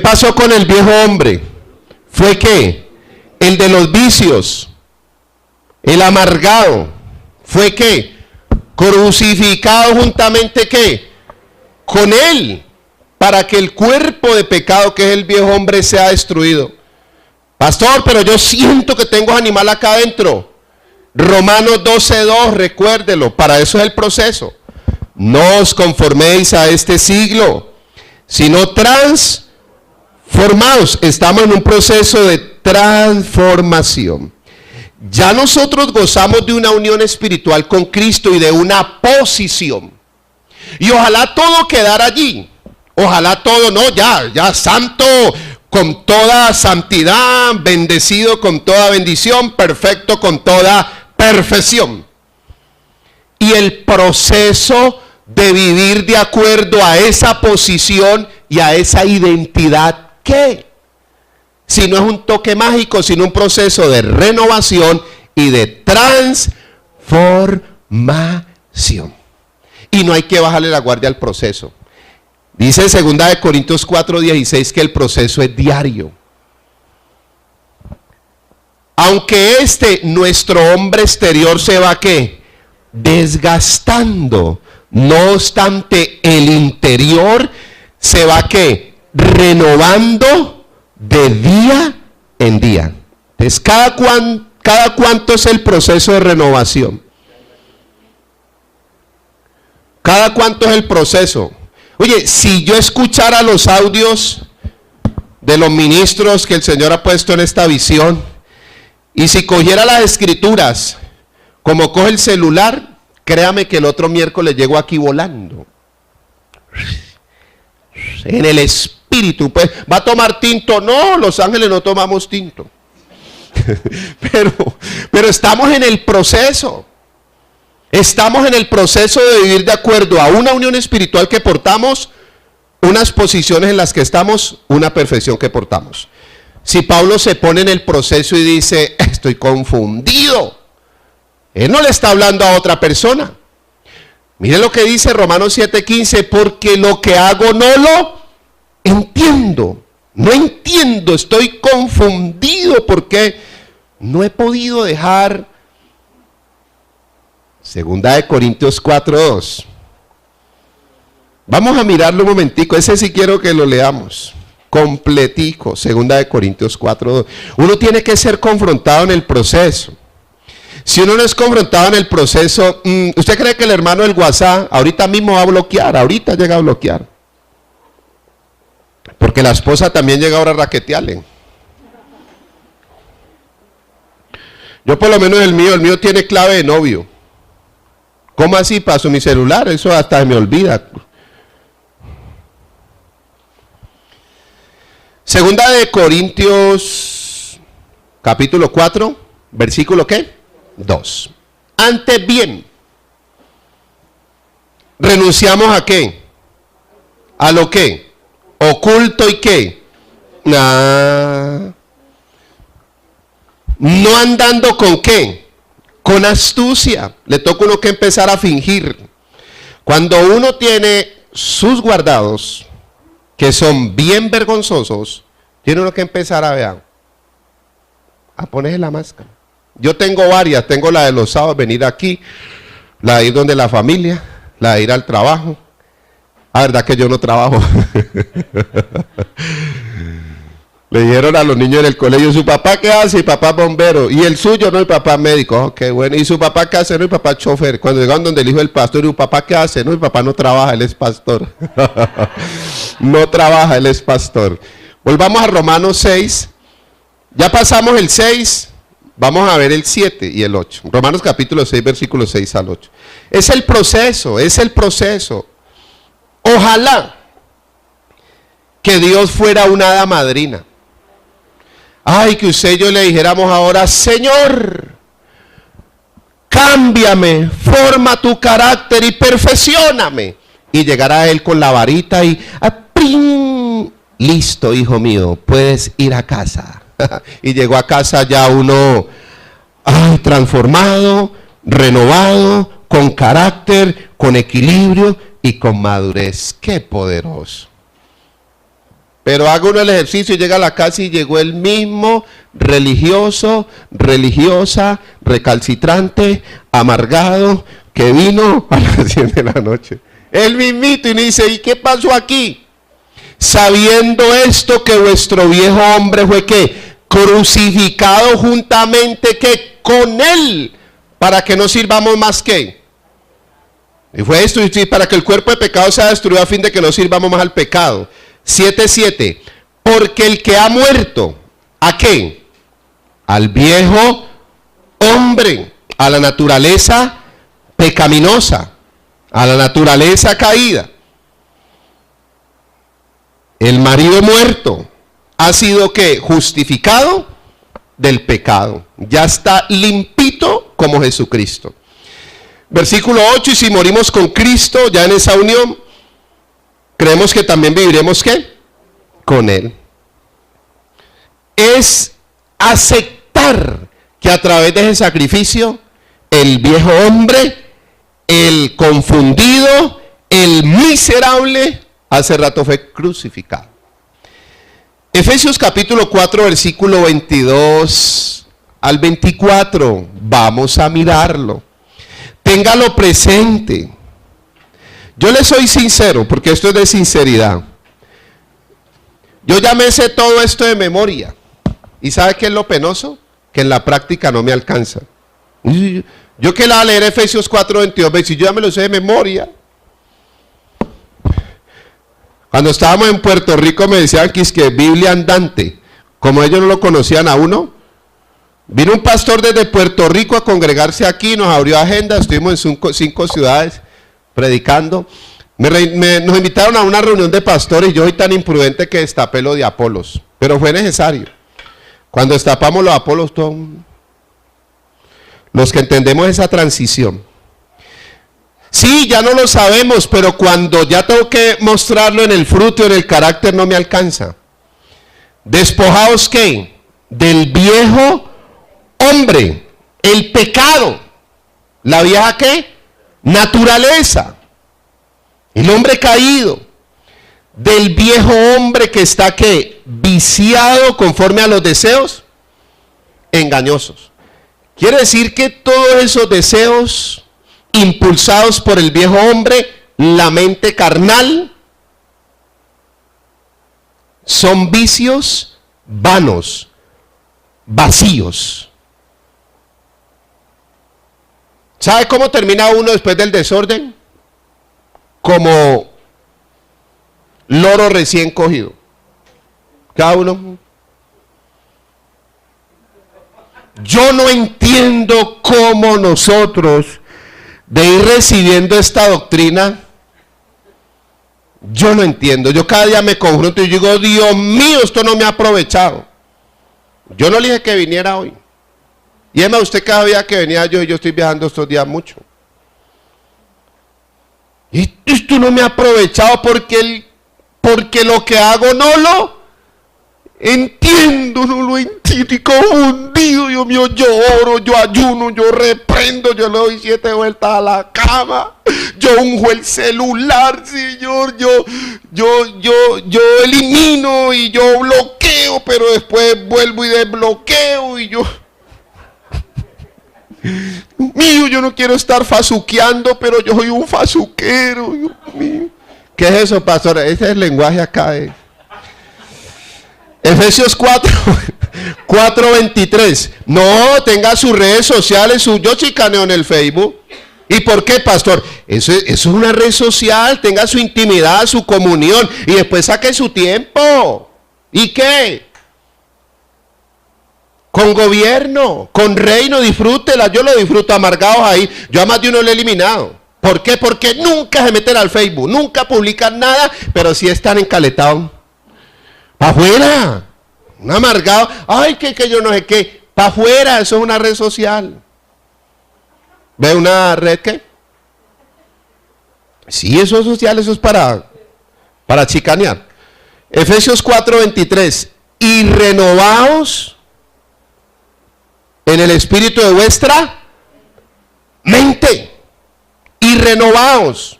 pasó con el viejo hombre? Fue ¿qué? El de los vicios, el amargado. Fue ¿qué? Crucificado juntamente ¿qué? Con él, para que el cuerpo de pecado que es el viejo hombre sea destruido. Pastor, pero yo siento que tengo animal acá adentro. Romanos 12:2, recuérdelo, para eso es el proceso. No os conforméis a este siglo, sino transformaos. Estamos en un proceso de transformación. Ya nosotros gozamos de una unión espiritual con Cristo y de una posición. Y ojalá todo quedara allí. Ojalá todo, no, ya santo, con toda santidad, bendecido con toda bendición, perfecto con toda perfección. Y el proceso de vivir de acuerdo a esa posición y a esa identidad, ¿qué? Si no es un toque mágico, sino un proceso de renovación y de transformación. Y no hay que bajarle la guardia al proceso. Dice en 2 Corintios 4:16 que el proceso es diario. Aunque nuestro hombre exterior se va ¿qué? Desgastando, no obstante el interior se va ¿qué? Renovando de día en día. Entonces, ¿cada cuánto es el proceso de renovación? ¿Cada cuánto es el proceso? Oye, si yo escuchara los audios de los ministros que el Señor ha puesto en esta visión, y si cogiera las escrituras como coge el celular, créame que el otro miércoles llego aquí volando. En el espíritu, pues, ¿va a tomar tinto? No, los ángeles no tomamos tinto. pero estamos en el proceso. Estamos en el proceso de vivir de acuerdo a una unión espiritual que portamos, unas posiciones en las que estamos, una perfección que portamos. Si Pablo se pone en el proceso y dice, estoy confundido, él no le está hablando a otra persona. Mire lo que dice Romanos 7:15, porque lo que hago no lo entiendo. No entiendo, estoy confundido porque no he podido dejar. 2 Corintios 4:2. Vamos a mirarlo un momentico, ese sí quiero que lo leamos completico. 2 Corintios 4:2. Uno tiene que ser confrontado en el proceso. Si uno no es confrontado en el proceso, ¿usted cree que el hermano del WhatsApp ahorita mismo va a bloquear? Ahorita llega a bloquear. Porque la esposa también llega ahora a raquetearle. Yo por lo menos el mío tiene clave de novio. ¿Cómo así? Paso mi celular, eso hasta me olvida. 2 Corintios capítulo 4, versículo ¿qué? 2. Antes bien, renunciamos ¿a qué? ¿A lo qué? Oculto y qué. No andando con qué. Con astucia. Le toca a uno que empezar a fingir. Cuando uno tiene sus guardados, que son bien vergonzosos, tiene uno que empezar a ponerse la máscara. Yo tengo varias. Tengo la de los sábados, venir aquí, la de ir donde la familia, la de ir al trabajo. La verdad que yo no trabajo. Le dijeron a los niños en el colegio, ¿su papá qué hace? Y papá bombero. ¿Y el suyo? No, y papá médico. Oh, qué bueno. ¿Y su papá qué hace? No, y papá chofer. Cuando llegaron donde el hijo del pastor, ¿y su papá qué hace? No, y papá no trabaja, él es pastor. No trabaja, él es pastor. Volvamos a Romanos 6. Ya pasamos el 6. Vamos a ver el 7 y el 8. Romanos capítulo 6, versículos 6 al 8. Es el proceso, es el proceso. Ojalá que Dios fuera una hada madrina. Ay, que usted y yo le dijéramos ahora, Señor, cámbiame, forma tu carácter y perfeccióname. Y llegar a Él con la varita y ¡ping! Listo, hijo mío, puedes ir a casa. Y llegó a casa ya uno transformado, renovado, con carácter, con equilibrio y con madurez. ¡Qué poderoso! Pero haga uno el ejercicio y llega a la casa y llegó el mismo religioso, religiosa, recalcitrante, amargado, que vino a las 10 de la noche. El mismito, y dice, ¿y qué pasó aquí? Sabiendo esto, que vuestro viejo hombre fue ¿qué? Crucificado juntamente ¿qué? Con él, para que no sirvamos más que. Y fue esto, y para que el cuerpo de pecado sea destruido a fin de que no sirvamos más al pecado. 7:7. Porque el que ha muerto, ¿a qué? Al viejo hombre, a la naturaleza pecaminosa, a la naturaleza caída. El marido muerto ha sido ¿qué? Justificado del pecado. Ya está limpito como Jesucristo. Versículo 8, y si morimos con Cristo, ya en esa unión, creemos que también viviremos ¿qué? Con Él. Es aceptar que a través de ese sacrificio, el viejo hombre, el confundido, el miserable, hace rato fue crucificado. Efesios capítulo 4, versículo 22 al 24. Vamos a mirarlo. Téngalo presente. Yo le soy sincero, porque esto es de sinceridad. Yo ya me sé todo esto de memoria. ¿Y sabe qué es lo penoso? Que en la práctica no me alcanza. Yo que la voy a leer Efesios 4, 22, yo ya me lo sé de memoria. Cuando estábamos en Puerto Rico me decían que es que Biblia andante. Como ellos no lo conocían a uno. Vino un pastor desde Puerto Rico a congregarse aquí, nos abrió agenda, estuvimos en 5 ciudades predicando. Nos invitaron a una reunión de pastores y yo soy tan imprudente que destapé lo de Apolos, pero fue necesario. Cuando destapamos los Apolos, todos los que entendemos esa transición. Sí, ya no lo sabemos, pero cuando ya tengo que mostrarlo en el fruto, en el carácter, no me alcanza. ¿Despojaos qué? Del viejo hombre, el pecado, la vieja ¿qué? Naturaleza, el hombre caído, del viejo hombre que está ¿qué? Viciado conforme a los deseos engañosos. Quiere decir que todos esos deseos impulsados por el viejo hombre, la mente carnal, son vicios vanos, vacíos. ¿Sabe cómo termina uno después del desorden? Como loro recién cogido. Cada uno. Yo no entiendo cómo nosotros, de ir recibiendo esta doctrina, yo no entiendo. Yo cada día me confronto y digo, Dios mío, esto no me ha aprovechado. Yo no le dije que viniera hoy. Y además usted cada día que venía yo estoy viajando estos días mucho. Y esto no me ha aprovechado porque lo que hago no lo entiendo, no lo entiendo y confundido. Dios mío, yo oro, yo ayuno, yo reprendo, yo le doy 7 vueltas a la cama, yo unjo el celular, Señor, yo elimino y yo bloqueo, pero después vuelvo y desbloqueo y yo... Mío, yo no quiero estar fasuqueando, pero yo soy un fasuquero, Dios mío. ¿Qué es eso, pastor? Ese es el lenguaje acá de Efesios 4:23. No, tenga sus redes sociales, yo chicaneo en el Facebook. ¿Y por qué, pastor? Eso es una red social, tenga su intimidad, su comunión, y después saque su tiempo. ¿Y qué? Con gobierno, con reino, disfrútela. Yo lo disfruto amargados ahí. Yo a más de uno lo he eliminado. ¿Por qué? Porque nunca se meten al Facebook, nunca publican nada, pero sí están encaletados. ¡Para afuera! Un amargado. ¡Ay, que yo no sé qué! ¡Para afuera! Eso es una red social. ¿Ve una red qué? Sí, eso es social, eso es para chicanear. Efesios 4:23. Y renovaos en el espíritu de vuestra mente y renovaos.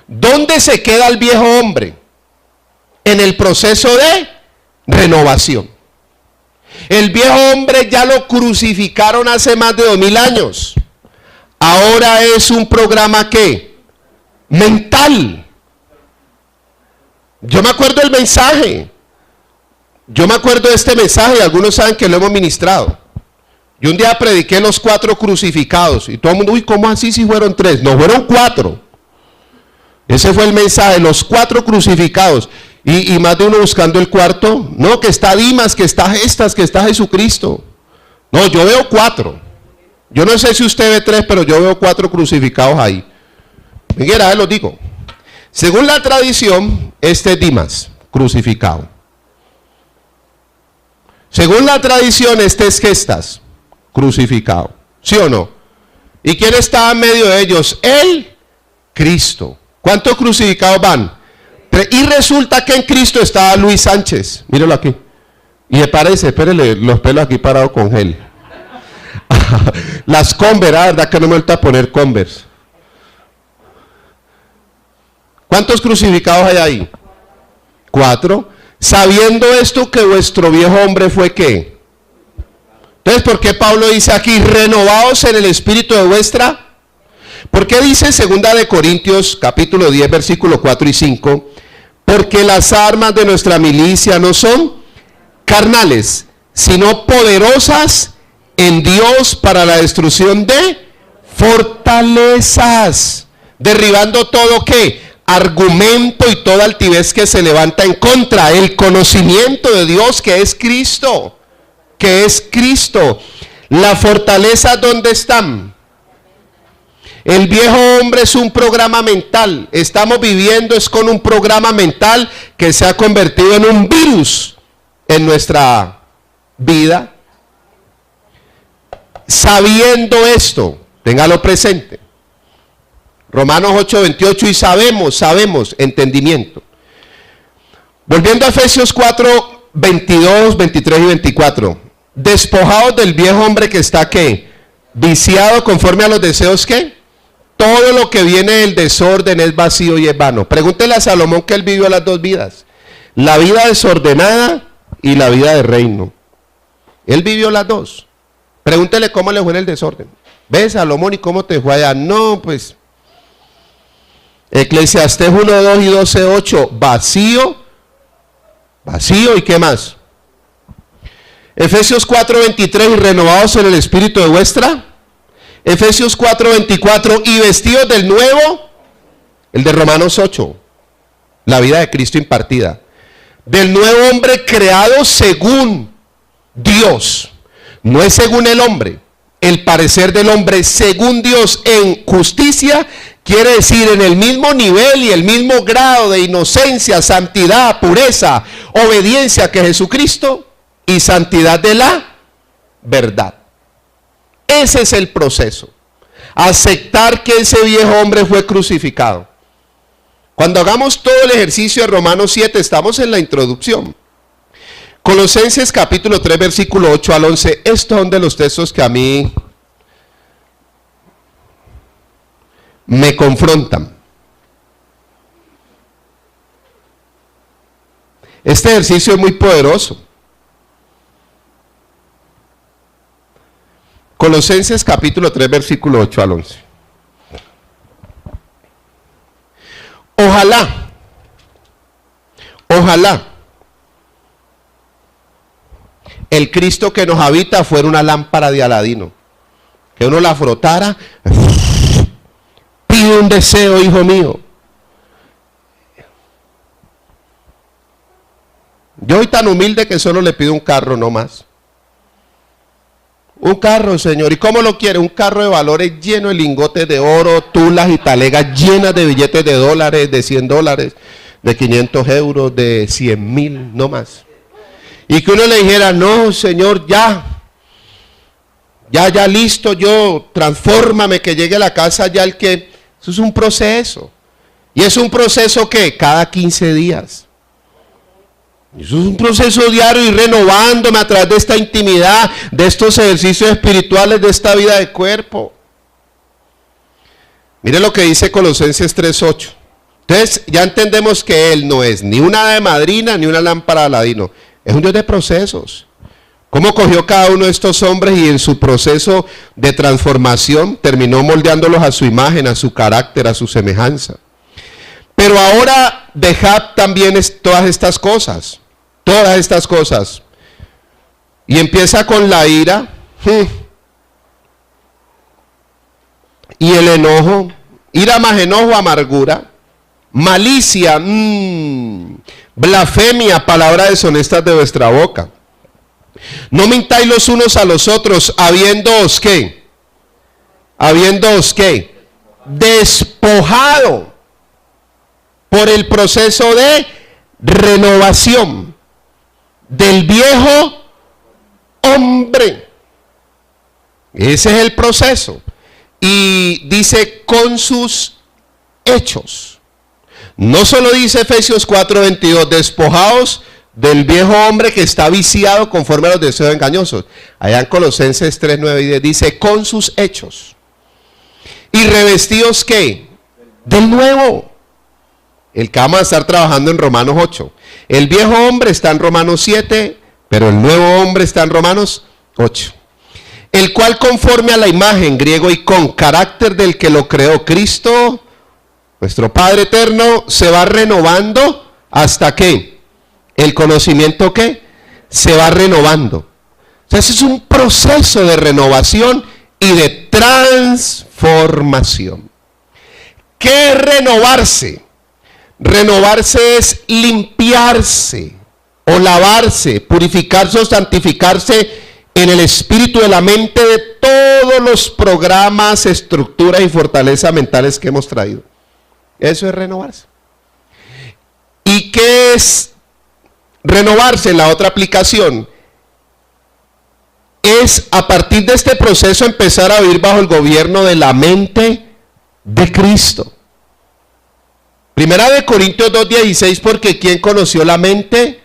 ¿Dónde se queda el viejo hombre? En el proceso de renovación. El viejo hombre ya lo crucificaron hace más de 2000 años. Ahora es un programa ¿qué? Mental. Yo me acuerdo del mensaje. Yo me acuerdo de este mensaje y algunos saben que lo hemos ministrado. Yo un día prediqué los 4 crucificados y todo el mundo, uy, ¿cómo así si fueron 3? No, fueron 4. Ese fue el mensaje, los 4 crucificados. Y más de uno buscando el cuarto. No, que está Dimas, que está Gestas, que está Jesucristo. No, yo veo 4. Yo no sé si usted ve 3, pero yo veo 4 crucificados ahí. Miguel, lo digo. Según la tradición, este es Dimas, crucificado. Según la tradición, este es Gestas, crucificado. ¿Sí o no? ¿Y quién está en medio de ellos? El Cristo. ¿Cuántos crucificados van? 3. Y resulta que en Cristo estaba Luis Sánchez. Míralo aquí. Y me parece, espérele, los pelos aquí parados con gel. Las Converse, la verdad que no me he vuelto a poner Converse. ¿Cuántos crucificados hay ahí? 4. Sabiendo esto que vuestro viejo hombre fue ¿qué? Entonces, ¿por qué Pablo dice aquí, renovaos en el espíritu de vuestra? ¿Por qué dice 2 Corintios capítulo 10, versículo 4 y 5? Porque las armas de nuestra milicia no son carnales, sino poderosas en Dios para la destrucción de fortalezas, derribando todo ¿qué? Argumento y toda altivez que se levanta en contra, el conocimiento de Dios que es Cristo. Que es Cristo. La fortaleza, ¿dónde están? El viejo hombre es un programa mental. Estamos viviendo es con un programa mental que se ha convertido en un virus en nuestra vida. Sabiendo esto, téngalo presente. Romanos 8:28 y sabemos, entendimiento. Volviendo a Efesios 4, 22, 23 y 24. Despojados del viejo hombre que está ¿qué? Viciado conforme a los deseos ¿qué? Todo lo que viene del desorden es vacío y es vano. Pregúntele a Salomón que él vivió las 2 vidas. La vida desordenada y la vida de reino. Él vivió las 2. Pregúntele cómo le fue en el desorden. ¿Ves, Salomón, y cómo te fue allá? No, pues... Eclesiastés 1, 2 y 12, 8. Vacío. ¿Y qué más? Efesios 4, 23. Y renovados en el espíritu de vuestra. Efesios 4, 24. Y vestidos del nuevo. El de Romanos 8. La vida de Cristo impartida. Del nuevo hombre creado según Dios. No es según el hombre. El parecer del hombre según Dios en justicia. Quiere decir en el mismo nivel y el mismo grado de inocencia, santidad, pureza, obediencia que Jesucristo y santidad de la verdad. Ese es el proceso. Aceptar que ese viejo hombre fue crucificado. Cuando hagamos todo el ejercicio de Romanos 7, estamos en la introducción. Colosenses capítulo 3, versículo 8 al 11. Estos son de los textos que a mí me confrontan. Este ejercicio es muy poderoso. Colosenses capítulo 3, versículo 8 al 11. Ojalá el Cristo que nos habita fuera una lámpara de Aladino, que uno la frotara. Pide un deseo, hijo mío. Yo soy tan humilde que solo le pido un carro, no más. Un carro, Señor. ¿Y cómo lo quiere? Un carro de valores lleno de lingotes de oro, tulas y talegas llenas de billetes de dólares, de $100, de 500 euros, de 100,000, no más. Y que uno le dijera, no, Señor, ya listo, yo, transfórmame, que llegue a la casa ya el que... Eso es un proceso. Y es un proceso que cada 15 días. Eso es un proceso diario y renovándome a través de esta intimidad, de estos ejercicios espirituales, de esta vida de cuerpo. Mire lo que dice Colosenses 3:8. Entonces ya entendemos que Él no es ni una hada de madrina ni una lámpara de Aladino. Es un Dios de procesos. ¿Cómo cogió cada uno de estos hombres y en su proceso de transformación terminó moldeándolos a su imagen, a su carácter, a su semejanza? Pero ahora dejad también todas estas cosas. Todas estas cosas. Y empieza con la ira. Y el enojo. Ira más enojo, amargura. Malicia. Blasfemia, palabras deshonestas de vuestra boca. No mintáis los unos a los otros, habiéndoos ¿qué? Habiéndoos ¿qué? Despojado por el proceso de renovación del viejo hombre. Ese es el proceso. Y dice con sus hechos. No solo dice Efesios 4:22, despojaos del viejo hombre que está viciado conforme a los deseos engañosos. Allá en Colosenses 3:9 y 10 dice con sus hechos. Y revestidos ¿qué? Del nuevo. El que vamos a estar trabajando en Romanos 8. El viejo hombre está en Romanos 7, pero el nuevo hombre está en Romanos 8. El cual conforme a la imagen, griego y con carácter del que lo creó, Cristo, nuestro Padre eterno, se va renovando hasta que el conocimiento ¿qué? Se va renovando. Entonces es un proceso de renovación y de transformación. ¿Qué es renovarse? Renovarse es limpiarse o lavarse, purificarse o santificarse en el espíritu de la mente de todos los programas, estructuras y fortalezas mentales que hemos traído. Eso es renovarse. ¿Y qué es renovarse? La otra aplicación es a partir de este proceso empezar a vivir bajo el gobierno de la mente de Cristo. Primera de Corintios 2:16, porque ¿quién conoció la mente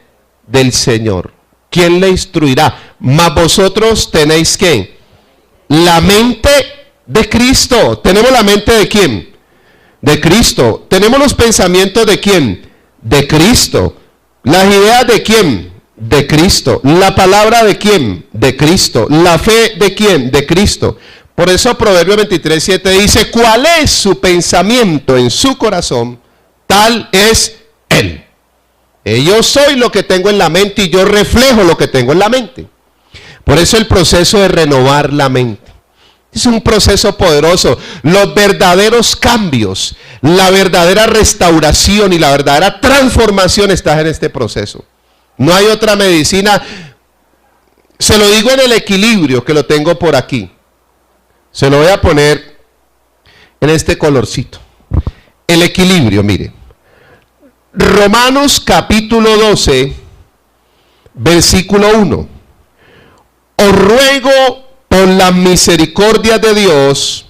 del Señor? ¿Quién le instruirá? Mas vosotros tenéis ¿qué? La mente de Cristo. ¿Tenemos la mente de quién? De Cristo. ¿Tenemos los pensamientos de quién? De Cristo. ¿Las ideas de quién? De Cristo. ¿La palabra de quién? De Cristo. ¿La fe de quién? De Cristo. Por eso Proverbios 23:7 dice, ¿cuál es su pensamiento en su corazón? Tal es Él. Yo soy lo que tengo en la mente y yo reflejo lo que tengo en la mente. Por eso el proceso de renovar la mente. Es un proceso poderoso. Los verdaderos cambios, la verdadera restauración y la verdadera transformación están en este proceso. No hay otra medicina. Se lo digo en el equilibrio que lo tengo por aquí. Se lo voy a poner en este colorcito. El equilibrio, mire. Romanos capítulo 12, versículo 1. Os ruego por las misericordias de Dios,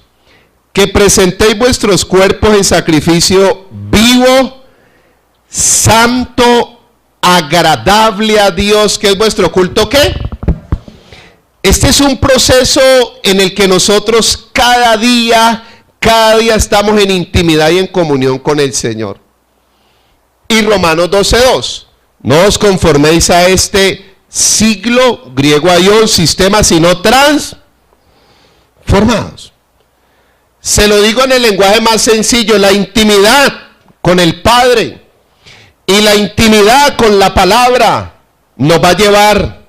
que presentéis vuestros cuerpos en sacrificio vivo, santo, agradable a Dios, que es vuestro culto, ¿qué? Este es un proceso en el que nosotros cada día estamos en intimidad y en comunión con el Señor. Y Romanos 12:2, no os conforméis a este siglo, griego aion, sistema, sino transformados. Se lo digo en el lenguaje más sencillo, la intimidad con el Padre y la intimidad con la palabra nos va a llevar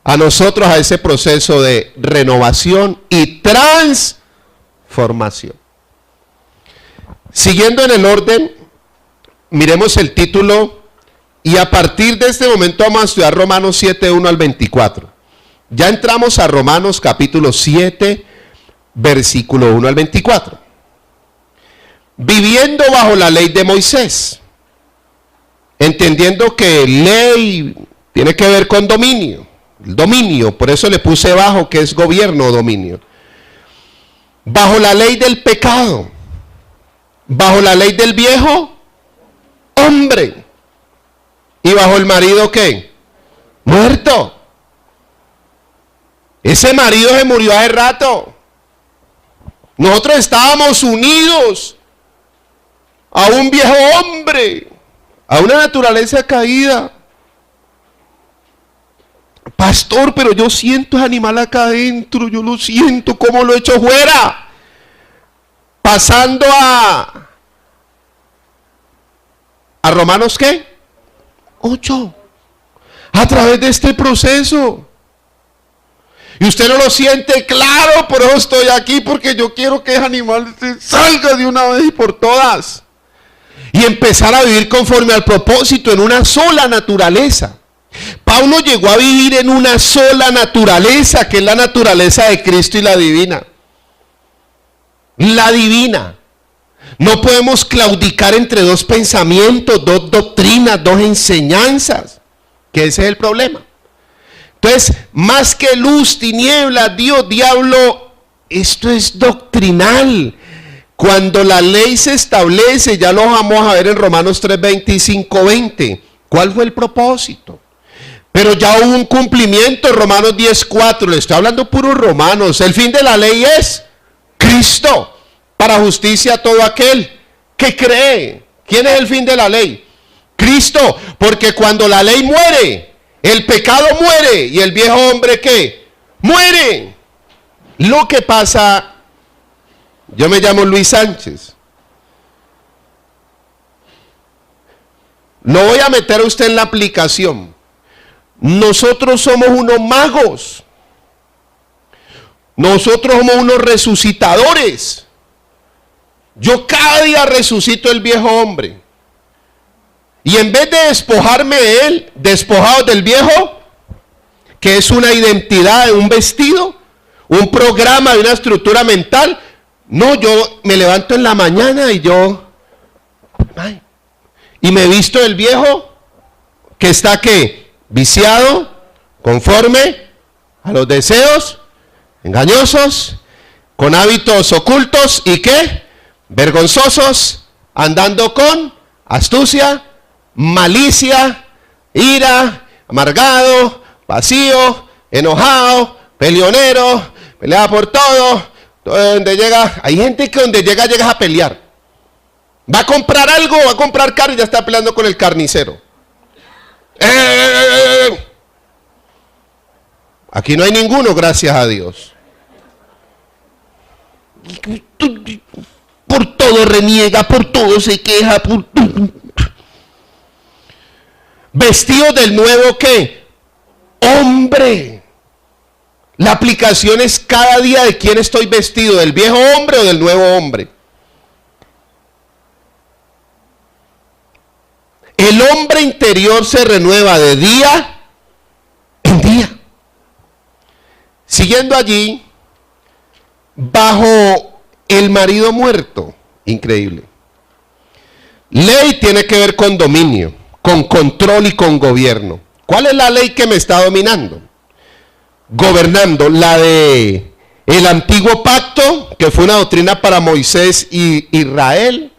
a nosotros a ese proceso de renovación y transformación. Siguiendo en el orden, miremos el título y a partir de este momento vamos a estudiar Romanos 7:1 al 24. Ya entramos a Romanos capítulo 7, versículo 1 al 24. Viviendo bajo la ley de Moisés, entendiendo que ley tiene que ver con dominio. El dominio, por eso le puse bajo, que es gobierno o dominio. Bajo la ley del pecado, bajo la ley del viejo hombre, y bajo el marido, ¿qué? Muerto. Ese marido se murió hace rato. Nosotros estábamos unidos a un viejo hombre, a una naturaleza caída. Pastor, pero yo siento ese animal acá adentro, yo lo siento, ¿cómo lo echo fuera? Pasando a Romanos, ¿qué? 8. A través de este proceso. Y usted no lo siente, claro, por eso estoy aquí, porque yo quiero que ese animal salga de una vez y por todas. Y empezar a vivir conforme al propósito, en una sola naturaleza. Pablo llegó a vivir en una sola naturaleza, que es la naturaleza de Cristo y la divina. La divina. No podemos claudicar entre dos pensamientos, dos doctrinas, dos enseñanzas, que ese es el problema. Entonces, más que luz, tiniebla, Dios, diablo, esto es doctrinal. Cuando la ley se establece, ya lo vamos a ver en Romanos 3:20 y 5:20. ¿Cuál fue el propósito? Pero ya hubo un cumplimiento en Romanos 10:4. Le estoy hablando puros romanos. El fin de la ley es Cristo, para justicia a todo aquel que cree. ¿Quién es el fin de la ley? Cristo, porque cuando la ley muere, el pecado muere y el viejo hombre, ¿qué? Muere. Lo que pasa, yo me llamo Luis Sánchez. No voy a meter a usted en la aplicación. Nosotros somos unos magos. Nosotros somos unos resucitadores. Yo cada día resucito el viejo hombre. Y en vez de despojarme de él, despojado del viejo, que es una identidad, un vestido, un programa, una estructura mental, no, yo me levanto en la mañana y y me visto del viejo, que está, ¿qué? Viciado, conforme a los deseos engañosos, con hábitos ocultos y ¿qué? Vergonzosos, andando con astucia, malicia, ira, amargado, vacío, enojado, peleonero, pelea por todo. Donde llega, hay gente que donde llegas a pelear. Va a comprar algo, va a comprar carne y ya está peleando con el carnicero. Aquí no hay ninguno, gracias a Dios. Por todo reniega, por todo se queja, vestido del nuevo ¿qué? Hombre. La aplicación es cada día de quién estoy vestido, del viejo hombre o del nuevo hombre. El hombre interior se renueva de día en día. Siguiendo allí, bajo el marido muerto, increíble. Ley tiene que ver con dominio, con control y con gobierno. ¿Cuál es la ley que me está dominando? Gobernando, la de El antiguo pacto, que fue una doctrina para Moisés y Israel.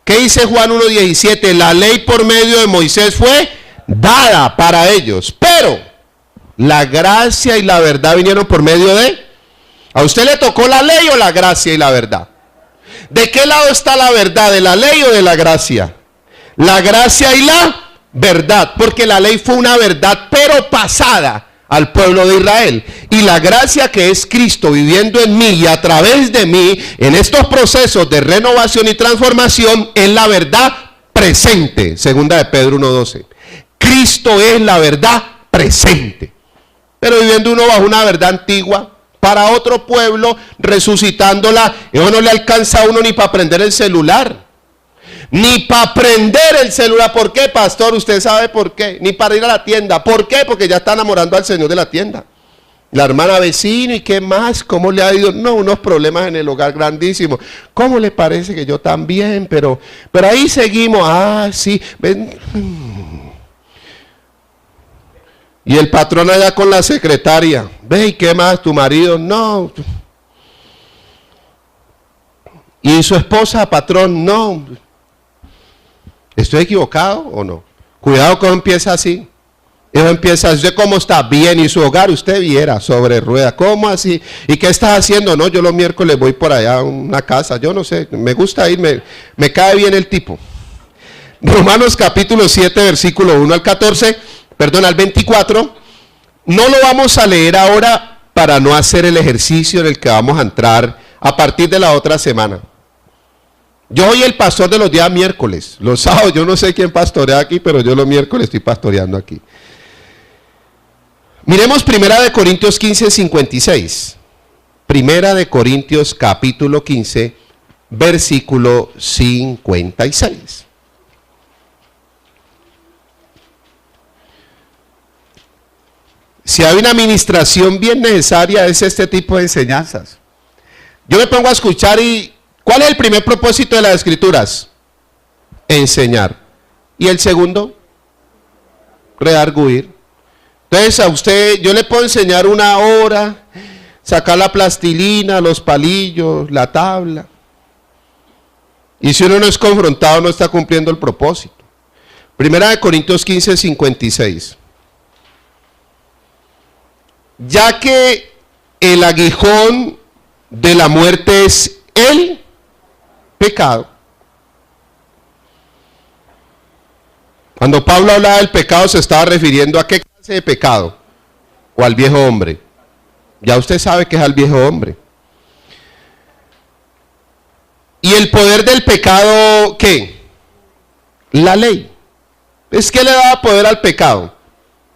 ¿Qué dice Juan 1:17? La ley por medio de Moisés fue dada para ellos, pero la gracia y la verdad vinieron por medio de... ¿A usted le tocó la ley o la gracia y la verdad? ¿De qué lado está la verdad? ¿De la ley o de la gracia? La gracia y la verdad, porque la ley fue una verdad pero pasada al pueblo de Israel, y la gracia, que es Cristo viviendo en mí y a través de mí en estos procesos de renovación y transformación, es la verdad presente. Segunda de Pedro 1:12. Cristo es la verdad presente, pero viviendo uno bajo una verdad antigua para otro pueblo, resucitándola. Eso no le alcanza a uno ni para prender el celular, ni para prender el celular. ¿Por qué, pastor? Usted sabe por qué. Ni para ir a la tienda. ¿Por qué? Porque ya está enamorando al señor de la tienda. La hermana vecino, ¿y qué más? ¿Cómo le ha ido? No, unos problemas en el hogar grandísimos. ¿Cómo le parece que yo también? Pero ahí seguimos. Ah, sí. Ven. Y el patrón allá con la secretaria. Ve, ¿y qué más? ¿Tu marido? No. ¿Y su esposa, patrón? No. ¿Estoy equivocado o no? Cuidado que empieza así. Eso empieza, ¿usted cómo está? Bien. ¿Y su hogar? Usted viera, sobre rueda. ¿Cómo así? ¿Y qué estás haciendo? No, yo los miércoles voy por allá a una casa. Yo no sé, me gusta ir, me cae bien el tipo. Romanos capítulo 7, versículo 1 al 14, perdón, al 24. No lo vamos a leer ahora para no hacer el ejercicio en el que vamos a entrar a partir de la otra semana. Yo soy el pastor de los días miércoles. Los sábados, yo no sé quién pastorea aquí, pero yo los miércoles estoy pastoreando aquí. Miremos Primera de Corintios 15, 56. Primera de Corintios capítulo 15, versículo 56. Si hay una administración bien necesaria, es este tipo de enseñanzas. Yo me pongo a escuchar y... ¿cuál es el primer propósito de las Escrituras? Enseñar. ¿Y el segundo? Redarguir. Entonces a usted, yo le puedo enseñar una hora, sacar la plastilina, los palillos, la tabla. Y si uno no es confrontado, no está cumpliendo el propósito. Primera de Corintios 15, 56. Ya que el aguijón de la muerte es el pecado. Cuando Pablo hablaba del pecado, se estaba refiriendo a qué clase de pecado, o al viejo hombre. Ya usted sabe que es al viejo hombre. ¿Y el poder del pecado qué? La ley. ¿Es qué le daba poder al pecado?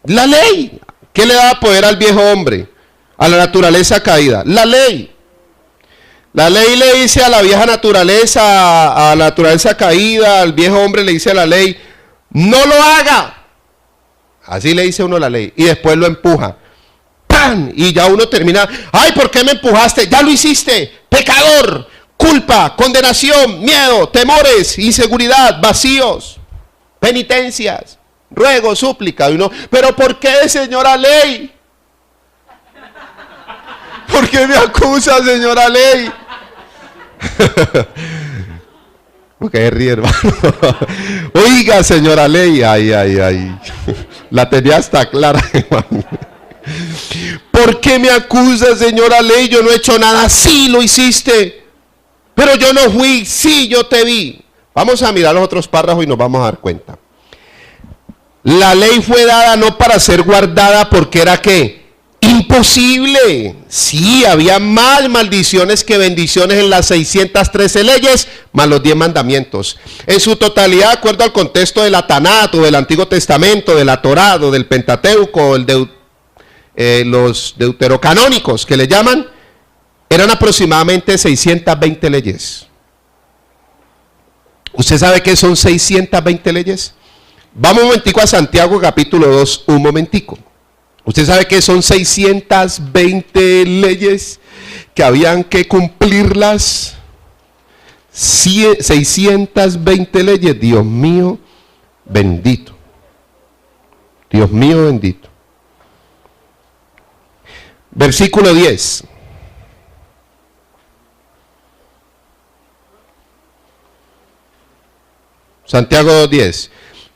La ley. ¿Qué le daba poder al viejo hombre? A la naturaleza caída. La ley. La ley le dice a la vieja naturaleza, a la naturaleza caída, al viejo hombre le dice a la ley, no lo haga. Así le dice uno a la ley. Y después lo empuja. ¡Pam! Y ya uno termina, ay, ¿por qué me empujaste? Ya lo hiciste. Pecador. Culpa, condenación, miedo, temores, inseguridad, vacíos, penitencias, ruego, súplica. Y uno, pero ¿por qué, señora ley? ¿Por qué me acusa, señora ley? Porque es ríe, hermano. Oiga, señora ley, ay. La tenía hasta clara, hermano. ¿Por qué me acusa, señora ley? Yo no he hecho nada. Sí, lo hiciste. Pero yo no fui. Sí, yo te vi. Vamos a mirar los otros párrafos y nos vamos a dar cuenta. La ley fue dada no para ser guardada porque era ¿qué? Imposible. Sí, había más maldiciones que bendiciones en las 613 leyes, más los 10 mandamientos. En su totalidad, de acuerdo al contexto de la Tanat, o del Antiguo Testamento, de la Torá, o del Pentateuco, los deuterocanónicos que le llaman, eran aproximadamente 620 leyes. ¿Usted sabe qué son 620 leyes? Vamos un momentico a Santiago capítulo 2, un momentico. ¿Usted sabe qué son 620 leyes que habían que cumplirlas? 620 leyes, Dios mío bendito. Dios mío bendito. Versículo 10. Santiago 2:10.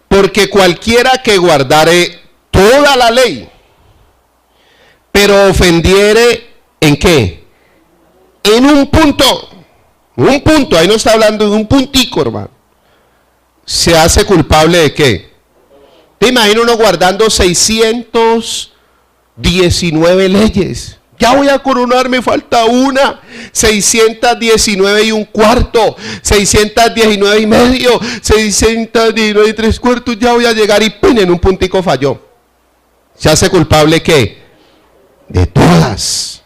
Porque cualquiera que guardare toda la ley, pero ofendiere, ¿en qué? En un punto, ahí no está hablando de un puntico, hermano. ¿Se hace culpable de qué? Te imagino uno guardando 619 leyes. Ya voy a coronar, me falta una. 619 y un cuarto, 619 y medio, 619 y tres cuartos, ya voy a llegar y ¡pum! En un puntico falló. ¿Se hace culpable qué? De todas.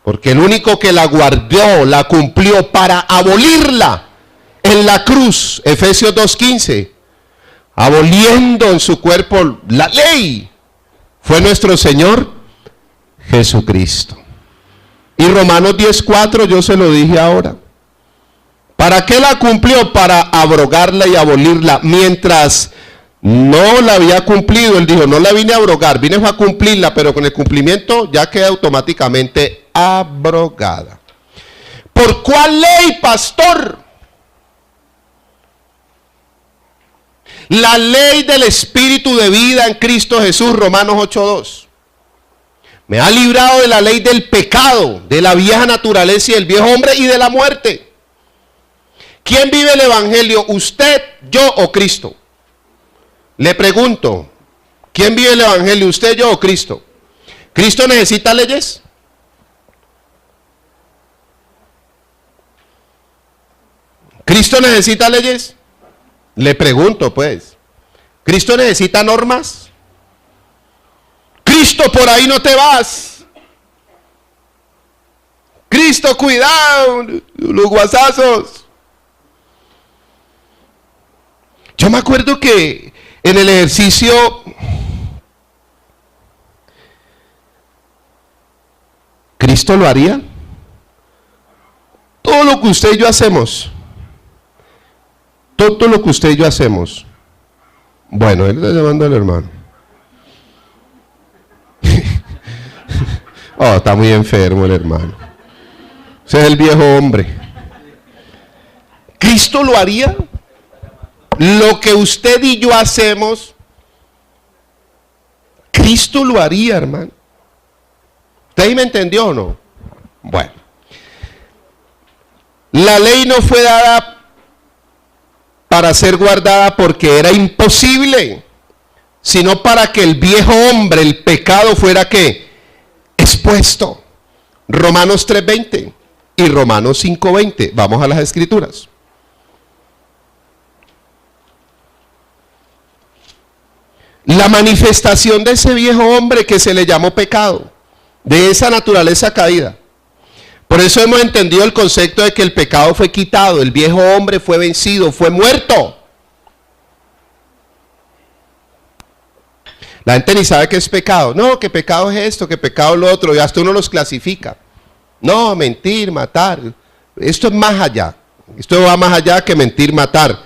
Porque el único que la guardó, la cumplió para abolirla en la cruz, Efesios 2:15, aboliendo en su cuerpo la ley, fue nuestro Señor Jesucristo. Y Romanos 10:4, yo se lo dije ahora. ¿Para qué la cumplió? Para abrogarla y abolirla. Mientras no la había cumplido, él dijo, no la vine a abrogar, vine a cumplirla, pero con el cumplimiento ya queda automáticamente abrogada. ¿Por cuál ley, pastor? La ley del Espíritu de vida en Cristo Jesús, Romanos 8:2. Me ha librado de la ley del pecado, de la vieja naturaleza y del viejo hombre y de la muerte. ¿Quién vive el Evangelio? ¿Usted, yo o Cristo? Le pregunto, ¿quién vive el Evangelio? ¿Usted, yo o Cristo? ¿Cristo necesita leyes? ¿Cristo necesita leyes? Le pregunto pues, ¿Cristo necesita normas? Cristo, por ahí no te vas. Cristo, cuidado, los guasazos. Yo me acuerdo que en el ejercicio, ¿Cristo lo haría? Todo lo que usted y yo hacemos. Todo lo que usted y yo hacemos. Bueno, él está llamando al hermano. Oh, está muy enfermo el hermano. Ese es el viejo hombre. ¿Cristo lo haría? Lo que usted y yo hacemos, Cristo lo haría, hermano. ¿Usted ahí me entendió o no? Bueno. La ley no fue dada para ser guardada porque era imposible, sino para que el viejo hombre, el pecado, fuera ¿qué? Expuesto. Romanos 3:20 y Romanos 5:20. Vamos a las escrituras. La manifestación de ese viejo hombre que se le llamó pecado, de esa naturaleza caída. Por eso hemos entendido el concepto de que el pecado fue quitado, el viejo hombre fue vencido, fue muerto. La gente ni sabe qué es pecado. No, que pecado es esto, que pecado es lo otro, y hasta uno los clasifica. No, mentir, matar. Esto es más allá. Esto va más allá que mentir, matar.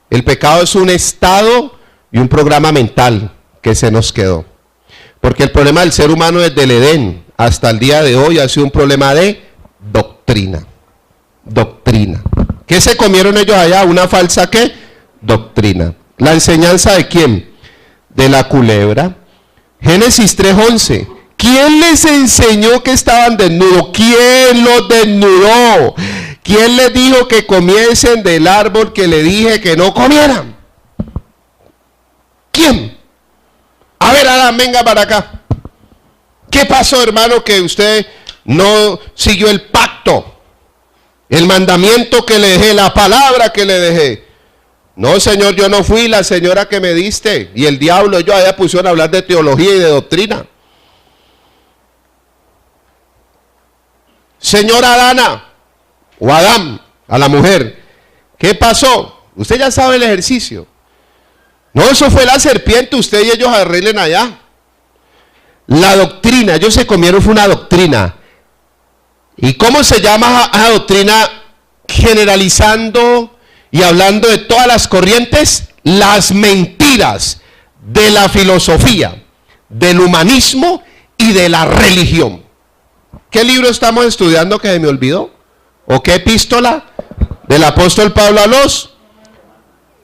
El pecado es un estado y un programa mental que se nos quedó. Porque el problema del ser humano desde el Edén hasta el día de hoy ha sido un problema de doctrina. Doctrina. ¿Qué se comieron ellos allá? ¿Una falsa qué? Doctrina. ¿La enseñanza de quién? De la culebra. Génesis 3:11. ¿Quién les enseñó que estaban desnudos? ¿Quién los desnudó? ¿Quién les dijo que comiesen del árbol que le dije que no comieran? ¿Quién? A ver, Adán, venga para acá. ¿Qué pasó, hermano, que usted no siguió el pacto? El mandamiento que le dejé, la palabra que le dejé. No, Señor, yo no fui la señora que me diste. Y el diablo, ellos allá pusieron a hablar de teología y de doctrina. Señora Adana, o Adán, a la mujer, ¿qué pasó? Usted ya sabe el ejercicio. No, eso fue la serpiente, usted y ellos arreglen allá. La doctrina, ellos se comieron, fue una doctrina. ¿Y cómo se llama a doctrina? Generalizando y hablando de todas las corrientes, las mentiras de la filosofía, del humanismo y de la religión. ¿Qué libro estamos estudiando que se me olvidó? ¿O qué epístola? Del apóstol Pablo a los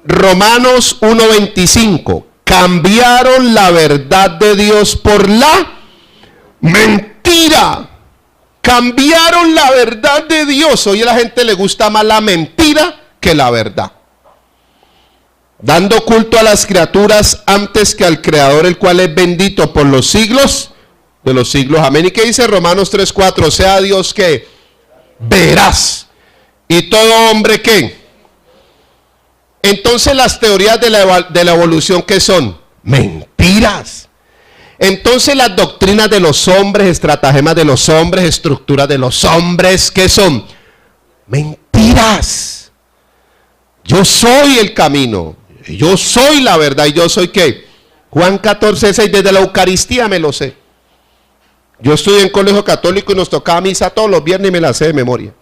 Romanos 1:25. Cambiaron la verdad de Dios por la mentira. Cambiaron la verdad de Dios. Hoy a la gente le gusta más la mentira que la verdad. Dando culto a las criaturas antes que al Creador, el cual es bendito por los siglos de los siglos. Amén. ¿Y qué dice Romanos 3:4? Sea Dios que verás. Y todo hombre que. Entonces las teorías de la evolución, ¿qué son? Mentiras. Entonces las doctrinas de los hombres, estratagemas de los hombres, estructuras de los hombres, ¿qué son? Mentiras. Yo soy el camino, yo soy la verdad y yo soy ¿qué? Juan 14:6, desde la Eucaristía me lo sé. Yo estudié en colegio católico y nos tocaba misa todos los viernes y me la sé de memoria.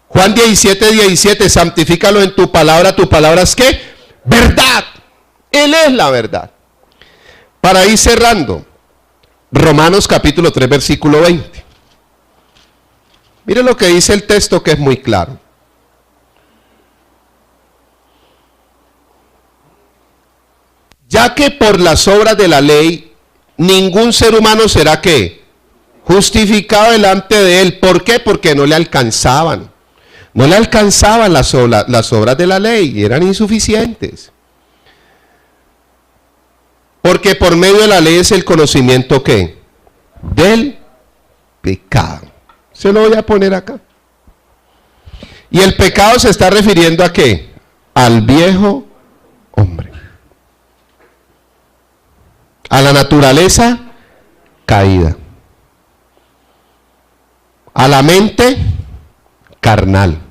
Juan 17:17, santifícalo en tu palabra es ¿qué? Verdad. Él es la verdad. Para ir cerrando, Romanos capítulo 3, versículo 20. Mire lo que dice el texto, que es muy claro. Ya que por las obras de la ley, ningún ser humano será ¿qué? Justificado delante de él. ¿Por qué? Porque no le alcanzaban. No le alcanzaban las obras de la ley, eran insuficientes. Porque por medio de la ley es el conocimiento ¿qué? Del pecado. Se lo voy a poner acá. Y el pecado se está refiriendo ¿a qué? Al viejo hombre. A la naturaleza caída. A la mente carnal.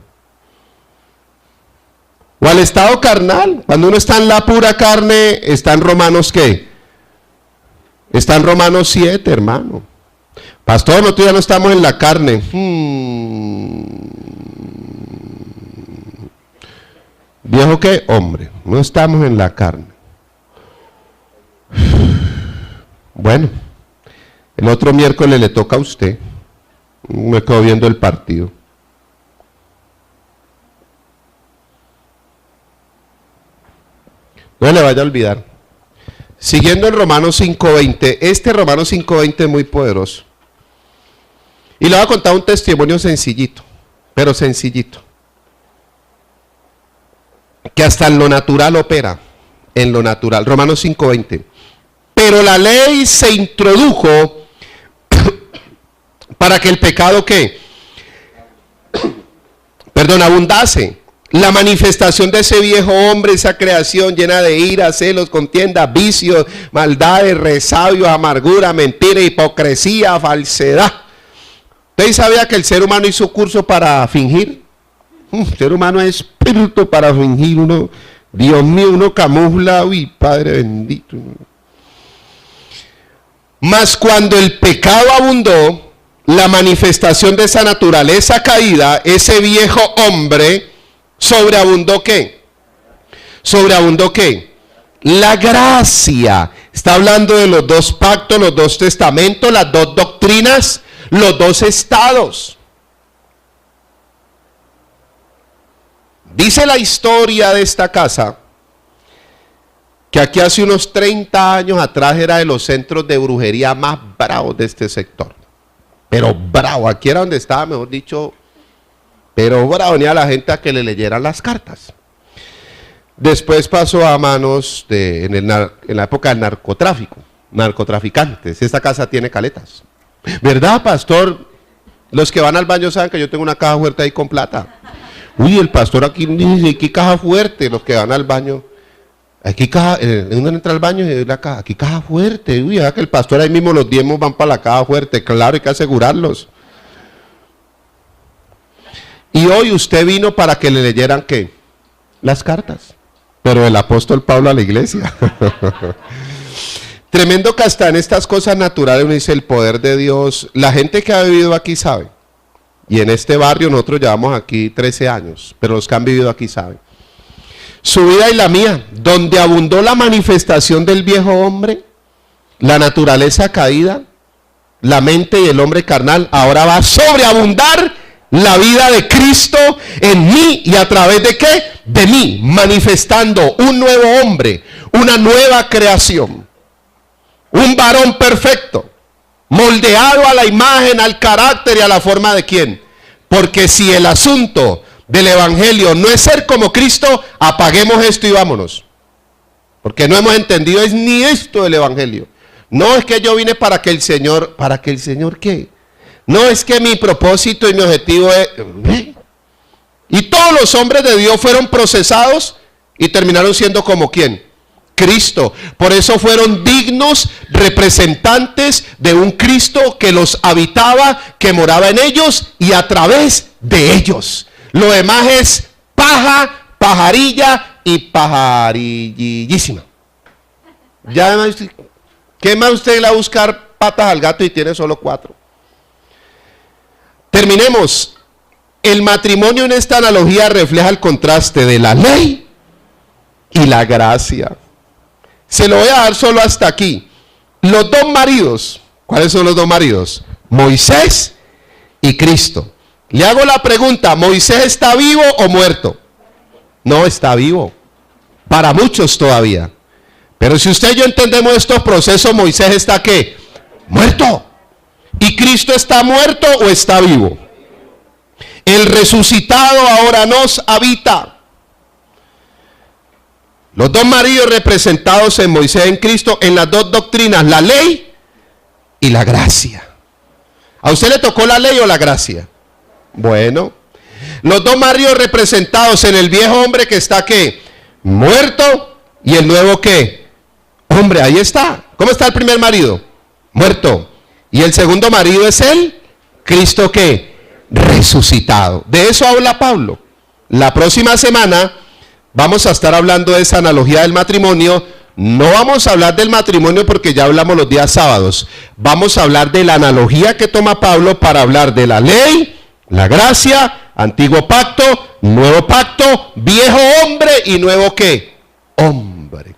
O al estado carnal. Cuando uno está en la pura carne, está en Romanos ¿qué? Está en Romanos 7, hermano. Pastor, nosotros ya no estamos en la carne. ¿Viejo qué? Hombre, no estamos en la carne. Bueno, el otro miércoles le toca a usted. Me quedo viendo el partido. No le vaya a olvidar. Siguiendo en Romanos 5:20, este Romanos 5:20 es muy poderoso. Y le voy a contar un testimonio sencillito, pero sencillito. Que hasta en lo natural opera, en lo natural. Romanos 5:20. Pero la ley se introdujo para que el pecado ¿qué? Abundase. La manifestación de ese viejo hombre, esa creación llena de ira, celos, contienda, vicios, maldades, resabios, amargura, mentira, hipocresía, falsedad. ¿Usted sabía que el ser humano hizo curso para fingir? El ser humano es espíritu para fingir. Uno, Dios mío, uno camufla. Uy, Padre bendito. Mas cuando el pecado abundó, la manifestación de esa naturaleza caída, ese viejo hombre, sobreabundó ¿qué? Sobreabundó ¿qué? La gracia. Está hablando de los dos pactos, los dos testamentos, las dos doctrinas, los dos estados. Dice la historia de esta casa que aquí hace unos 30 años atrás era de los centros de brujería más bravos de este sector. Pero bravo, aquí era donde estaba, mejor dicho, pero bravo, venía la gente a que le leyeran las cartas. Después pasó a manos en la época del narcotráfico, narcotraficantes. Esta casa tiene caletas. ¿Verdad, pastor? Los que van al baño saben que yo tengo una caja fuerte ahí con plata. Uy, el pastor aquí dice, ¿qué caja fuerte? Los que van al baño. Aquí caja, uno entra al baño y la caja, aquí caja fuerte. Uy, ya que el pastor ahí mismo los diezmos van para la caja fuerte. Claro, hay que asegurarlos. Y hoy usted vino para que le leyeran ¿qué? Las cartas. Pero el apóstol Pablo a la iglesia. Tremendo que hasta en estas cosas naturales uno dice el poder de Dios. La gente que ha vivido aquí sabe. Y en este barrio nosotros llevamos aquí 13 años. Pero los que han vivido aquí saben. Su vida y la mía, donde abundó la manifestación del viejo hombre, la naturaleza caída, la mente y el hombre carnal, ahora va a sobreabundar la vida de Cristo en mí y a través de ¿qué? De mí, manifestando un nuevo hombre, una nueva creación, un varón perfecto, moldeado a la imagen, al carácter y a la forma de ¿quién? Porque si el asunto del evangelio no es ser como Cristo, apaguemos esto y vámonos. Porque no hemos entendido es ni esto del evangelio. No es que yo vine ¿para que el Señor qué? No es que mi propósito y mi objetivo es... Y todos los hombres de Dios fueron procesados y terminaron siendo como ¿quién? Cristo. Por eso fueron dignos representantes de un Cristo que los habitaba, que moraba en ellos y a través de ellos. Lo demás es paja, pajarilla y pajarillísima. Ya, ¿qué más usted le va a buscar patas al gato y tiene solo 4? Terminemos. El matrimonio en esta analogía refleja el contraste de la ley y la gracia. Se lo voy a dar solo hasta aquí. Los dos maridos, ¿cuáles son los dos maridos? Moisés y Cristo. Le hago la pregunta, ¿Moisés está vivo o muerto? No, está vivo. Para muchos todavía. Pero si usted y yo entendemos estos procesos, Moisés está ¿qué? Muerto. ¿Y Cristo está muerto o está vivo? El resucitado ahora nos habita. Los dos maridos representados en Moisés y en Cristo en las dos doctrinas, la ley y la gracia. ¿A usted le tocó la ley o la gracia? Bueno, los dos maridos representados en el viejo hombre que está ¿qué? Muerto y el nuevo ¿qué? Hombre, ahí está. ¿Cómo está el primer marido? Muerto. Y el segundo marido es el Cristo ¿qué? Resucitado. De eso habla Pablo. La próxima semana vamos a estar hablando de esa analogía del matrimonio. No vamos a hablar del matrimonio porque ya hablamos los días sábados. Vamos a hablar de la analogía que toma Pablo para hablar de la ley, la gracia, antiguo pacto, nuevo pacto, viejo hombre y nuevo ¿qué? Hombre.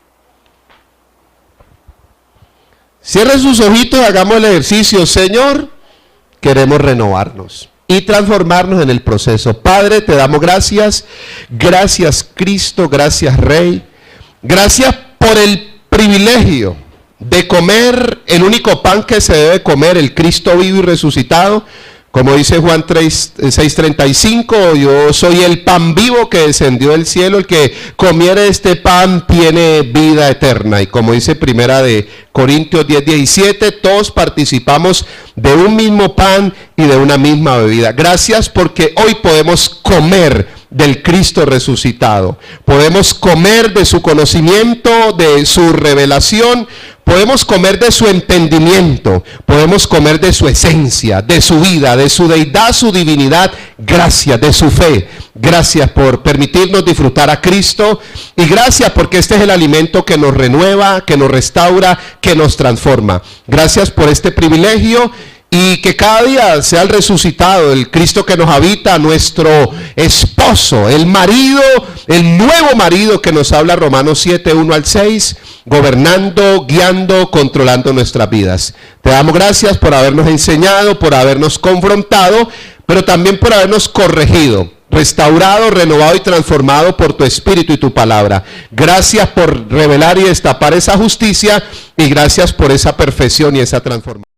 Cierren sus ojitos y hagamos el ejercicio. Señor, queremos renovarnos y transformarnos en el proceso. Padre, te damos gracias. Gracias Cristo, gracias Rey. Gracias por el privilegio de comer el único pan que se debe comer, el Cristo vivo y resucitado. Como dice Juan 6:35, yo soy el pan vivo que descendió del cielo, el que comiere este pan tiene vida eterna. Y como dice primera de Corintios 10:17, todos participamos de un mismo pan y de una misma bebida. Gracias porque hoy podemos comer del Cristo resucitado. Podemos comer de su conocimiento, de su revelación. Podemos comer de su entendimiento, podemos comer de su esencia, de su vida, de su deidad, su divinidad. Gracias, de su fe. Gracias por permitirnos disfrutar a Cristo y gracias porque este es el alimento que nos renueva, que nos restaura, que nos transforma. Gracias por este privilegio y que cada día sea el resucitado, el Cristo que nos habita, nuestro esposo, el marido, el nuevo marido que nos habla Romanos 7:1-6, gobernando, guiando, controlando nuestras vidas. Te damos gracias por habernos enseñado, por habernos confrontado, pero también por habernos corregido, restaurado, renovado y transformado por tu Espíritu y tu palabra. Gracias por revelar y destapar esa justicia y gracias por esa perfección y esa transformación.